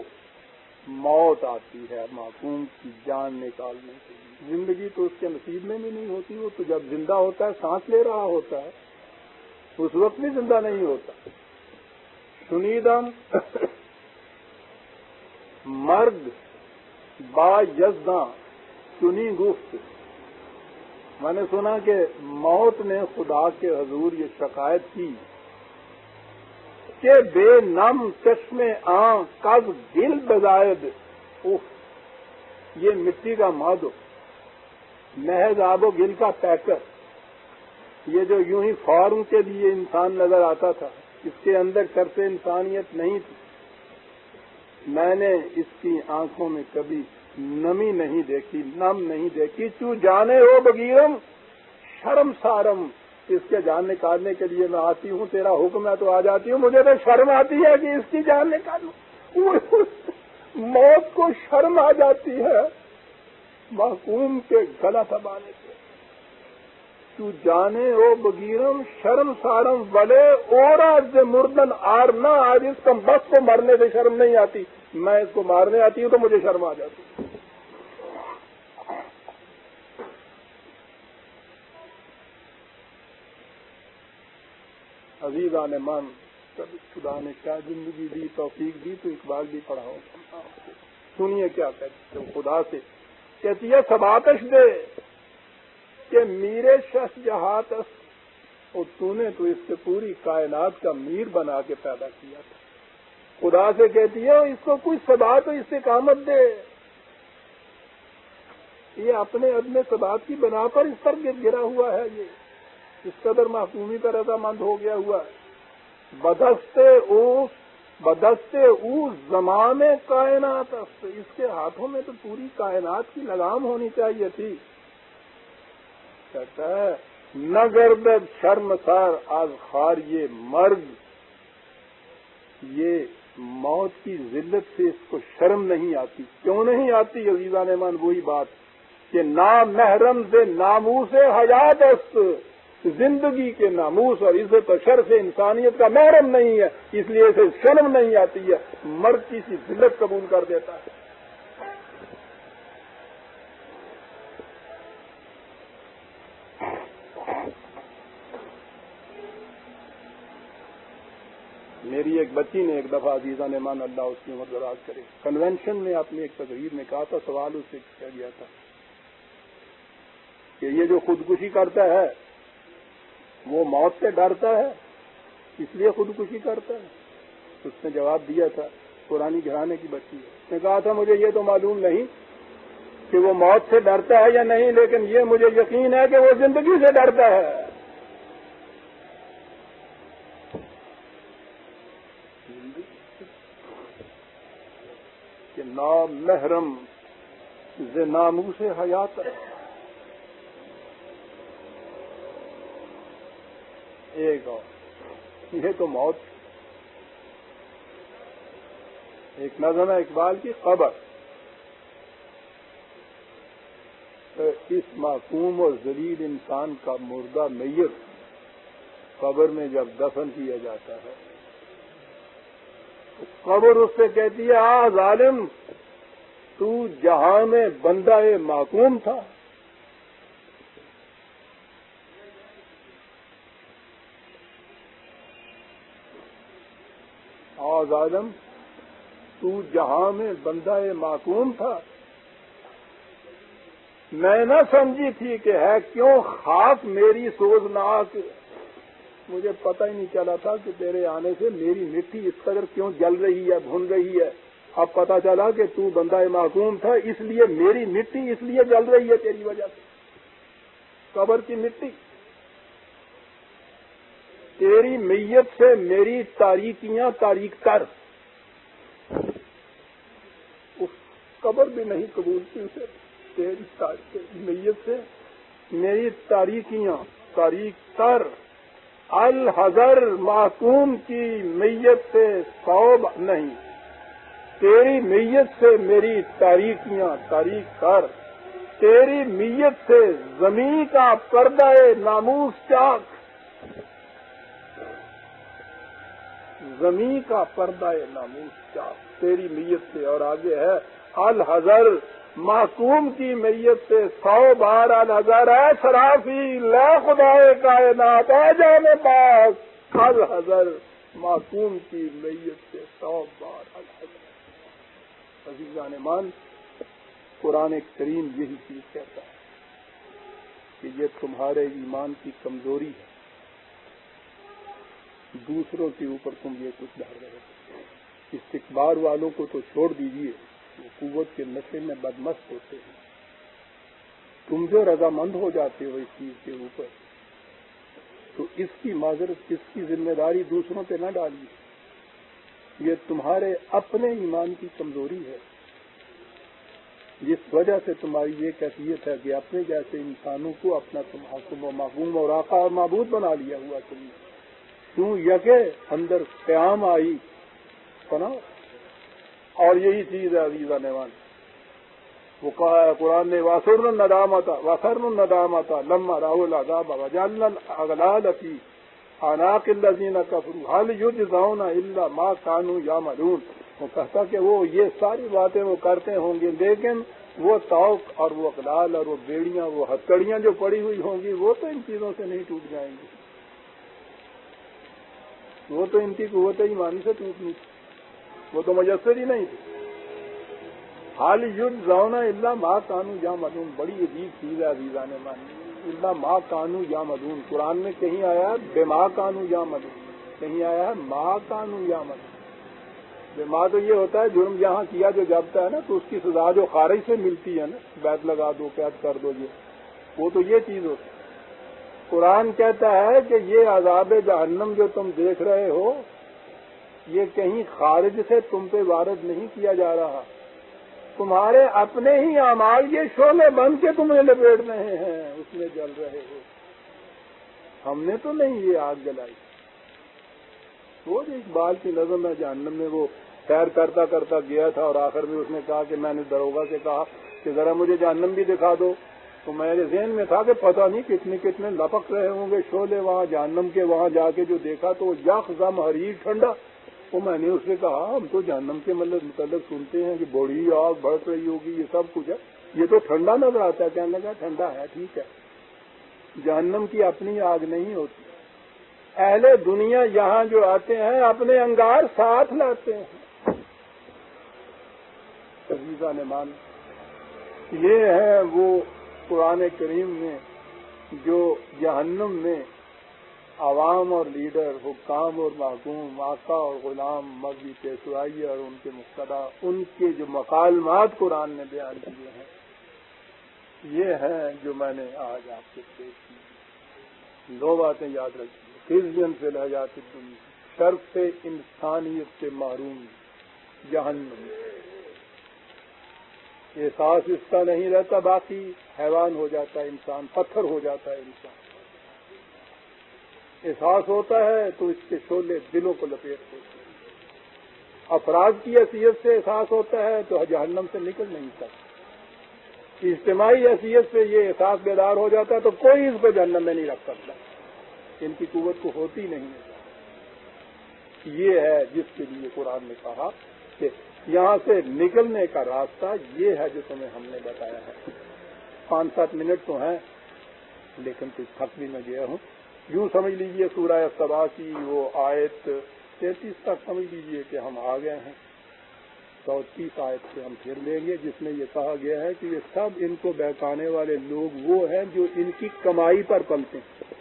موت آتی ہے محکوم کی جان نکالنے کے لیے، زندگی تو اس کے نصیب میں بھی نہیں ہوتی، وہ تو جب زندہ ہوتا ہے سانس لے رہا ہوتا ہے، اس وقت بھی زندہ نہیں ہوتا۔ شنیدم مرد با یزداں سنی گفت، میں نے سنا کہ موت نے خدا کے حضور یہ شکایت کی کہ بے نم چشمے آں کب دل بزائد، یہ مٹی کا مادو محض آب و گل کا پیکر، یہ جو یوں ہی فارم کے لیے انسان نظر آتا تھا، اس کے اندر شرط انسانیت نہیں تھی۔ میں نے اس کی آنکھوں میں کبھی نمی نہیں دیکھی، نم نہیں دیکھی، تو جانے ہو بگیرم شرم سارم، اس کے جان نکالنے کے لیے میں آتی ہوں، تیرا حکم ہے تو آ جاتی ہوں، مجھے تو شرم آتی ہے کہ اس کی جان نکالوں، موت کو شرم آ جاتی ہے محکوم کے گلا دبانے سے۔ تو جانے ہو بگیرم شرم سارم ولے اور آج سے مردن آر نہ، آج اس کم بس کو مرنے سے شرم نہیں آتی، میں اس کو مارنے آتی ہوں تو مجھے شرم آ جاتی۔ عزیزان من، کبھی خدا نے کیا زندگی دی، توفیق دی تو اقبال بھی پڑھا ہو، سنیے کیا کہتے خدا سے، کہتی ہے سب آتش دے کہ میرے شخص جہات اور تو نے تو اس سے پوری کائنات کا میر بنا کے پیدا کیا تھا۔ خدا سے کہتی ہے اس کو کچھ ثبات تو استقامت دے، یہ اپنے عدم ثبات کی بنا پر اس پر گرا ہوا ہے، یہ اس قدر محکومی کا رضامند ہو گیا ہوا ہے۔ بدستے اوس زمانے کائنات، اس کے ہاتھوں میں تو پوری کائنات کی لگام ہونی چاہیے تھی۔ کہتا ہے نہ گردد شرم سار آز خار، یہ مرد یہ موت کی ذلت سے اس کو شرم نہیں آتی۔ کیوں نہیں آتی عزیزان من؟ وہی بات کہ نامحرم سے ناموس حیات است، زندگی کے ناموس اور عزت و شرف انسانیت کا محرم نہیں ہے، اس لیے اسے شرم نہیں آتی ہے، مرد کی سی ذلت قبول کر دیتا ہے۔ میری ایک بچی نے ایک دفعہ عزیزان مان اللہ اس کی عمر دراز کرے کنونشن میں اپنی ایک تقریر میں کہا تھا، سوال اس سے کیا گیا تھا کہ یہ جو خودکشی کرتا ہے وہ موت سے ڈرتا ہے اس لیے خودکشی کرتا ہے؟ اس نے جواب دیا تھا، پرانی گھرانے کی بچی ہے، اس نے کہا تھا مجھے یہ تو معلوم نہیں کہ وہ موت سے ڈرتا ہے یا نہیں، لیکن یہ مجھے یقین ہے کہ وہ زندگی سے ڈرتا ہے۔ کہ نامحرم ز ناموس حیات، ایک اور یہ تو موت۔ ایک نظم ہے اقبال کی، قبر، اس معصوم اور ذلیل انسان کا مردہ میت قبر میں جب دفن کیا جاتا ہے تو قبر اس سے کہتی ہے آ ظالم، تو جہاں میں بندہ معصوم تھا، آ ظالم تو جہاں میں بندہ معصوم تھا، میں نہ سمجھی تھی کہ ہے کیوں خاک میری سوزناک، مجھے پتہ ہی نہیں چلا تھا کہ تیرے آنے سے میری مٹی اس قدر کیوں جل رہی ہے، بھن رہی ہے، اب پتہ چلا کہ تو بندہ معصوم تھا، اس لیے میری مٹی اس لیے جل رہی ہے تیری وجہ سے۔ قبر کی مٹی، تیری میت سے میری تاریکیاں تاریک تر، اس قبر بھی نہیں قبولتی اسے، تیری میت سے میری تاریکیاں تاریک تر، الحذر معصوم کی میت سے صوب نہیں، تیری میت سے میری تاریکیاں تاریک تر، تیری میت سے زمین کا پردہ ناموس چاک، زمین کا پردہ ناموس چاک تیری میت سے، اور آگے ہے الحذر معصوم کی میت سے 100 بار الحذر ہے سرافی لے خدائے کائنات اے جان پاک، الحذر معصوم کی میت سے 100 بار الحذر۔ عزیزان مان، قرآن کریم یہی چیز کہتا ہے کہ یہ تمہارے ایمان کی کمزوری ہے، دوسروں کے اوپر تم یہ کچھ ڈال رہے ہو۔ استکبار والوں کو تو چھوڑ دیجیے، وہ قوت کے نشے میں بدمست ہوتے ہیں، تم جو رضامند ہو جاتے ہو اس چیز کے اوپر، تو اس کی معذرت، اس کی ذمہ داری دوسروں پہ نہ ڈالیے، یہ تمہارے اپنے ایمان کی کمزوری ہے، جس وجہ سے تمہاری یہ کیفیت ہے کہ اپنے جیسے انسانوں کو اپنا تم حاکم و محکوم اور آقا اور معبود بنا لیا ہوا تم نے، کیوں یکے اندر قیام آئی سنا۔ اور یہی چیز ہے عزیزان ایمان، وہ کہا ہے قرآن نے وَأَسَرُّوا النَّدَامَةَ لَمَّا رَأَوُا الْعَذَابَ وَجَعَلْنَا الْأَغْلَالَ فِي أَعْنَاقِ الَّذِينَ كَفَرُوا هَلْ يُجْزَوْنَ إِلَّا مَا كَانُوا يَعْمَلُونَ۔ وہ کہتا کہ وہ یہ ساری باتیں وہ کرتے ہوں گے، لیکن وہ طوق اور وہ اغلال اور وہ بیڑیاں، وہ ہتکڑیاں جو پڑی ہوئی ہوں گی، وہ تو ان چیزوں سے نہیں ٹوٹ جائیں گی، وہ تو ان کی قوت ایمانی سے ٹوٹنی تھی، وہ تو میسر ہی نہیں تھی۔ حال یجزون الا ما کانوا یعملون، بڑی عجیب چیز ہے عزیزان مان، الا ما کانوا یعملون، قرآن میں کہیں آیا ہے بما کانوا یعملون، کہیں آیا ہے ما کانوا یعملون۔ بما تو یہ ہوتا ہے جرم جہاں کیا جو جبتا ہے نا، تو اس کی سزا جو خارج سے ملتی ہے نا، بیت لگا دو، قید کر دو، وہ تو یہ چیز ہوتی ہے۔ قرآن کہتا ہے کہ یہ عذاب جہنم جو تم دیکھ رہے ہو، یہ کہیں خارج سے تم پہ وارد نہیں کیا جا رہا، تمہارے اپنے ہی اعمال یہ شعلے بن کے تمہیں لپیٹ رہے ہیں، اس میں جل رہے ہو، ہم نے تو نہیں یہ آگ جلائی۔ وہ جو اقبال کی نظم ہے جہنم میں، وہ سیر کرتا کرتا گیا تھا اور آخر میں اس نے کہا کہ میں نے دروگا سے کہا کہ ذرا مجھے جہنم بھی دکھا دو، تو میرے ذہن میں تھا کہ پتہ نہیں کتنے کتنے لپک رہے ہوں گے شعلے وہاں جہنم کے، وہاں جا کے جو دیکھا تو یخ زم حریر ٹھنڈا۔ وہ میں نے اس سے کہا ہم تو جہنم کے متعلق سنتے ہیں کہ بڑی آگ بڑھ رہی ہوگی، یہ سب کچھ ہے، یہ تو ٹھنڈا نظر آتا ہے۔ کہنے لگا ٹھنڈا ہے، ٹھیک ہے، جہنم کی اپنی آگ نہیں ہوتی، اہل دنیا یہاں جو آتے ہیں اپنے انگار ساتھ لاتے ہیں۔ عزیزان مان، یہ ہے وہ قرآن کریم میں جو جہنم میں عوام اور لیڈر، حکام اور محکوم، آقا اور غلام، مذہبی پیشوائی اور ان کے مقتدا، ان کے جو مکالمات قرآن نے بیان کیے ہیں، یہ ہیں جو میں نے آج آپ سے پیش کی۔ دو باتیں یاد رکھیے، خزیًا فی الحیات الدنیا، شرف انسانیت سے محروم جہنم، احساس اس کا نہیں رہتا، باقی حیوان ہو جاتا ہے انسان، پتھر ہو جاتا ہے انسان، احساس ہوتا ہے تو اس کے شعلے دلوں کو لپیٹ ہوتے ہیں، افراد کی حیثیت سے احساس ہوتا ہے تو جہنم سے نکل نہیں سکتا، اجتماعی حیثیت سے یہ احساس بیدار ہو جاتا ہے تو کوئی اس کو جہنم میں نہیں رکھ سکتا، ان کی قوت کو ہوتی نہیں ہے۔ یہ ہے جس کے لیے قرآن نے کہا کہ یہاں سے نکلنے کا راستہ یہ ہے جو تمہیں ہم نے بتایا ہے۔ 5-7 منٹ تو ہیں لیکن کچھ تھک بھی میں گیا ہوں، یوں سمجھ لیجئے سورہ سبا کی وہ آیت 33 تک سمجھ لیجئے کہ ہم آ گئے ہیں، 130 آیت سے ہم پھر لیں گے، جس میں یہ کہا گیا ہے کہ یہ سب ان کو بہکانے والے لوگ وہ ہیں جو ان کی کمائی پر پلتے ہیں،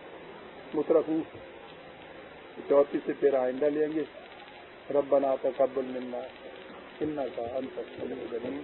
مترفو 34 سے پھر آئندہ لیں گے۔ ربنا تقبل منا انک انت السمیع العلیم۔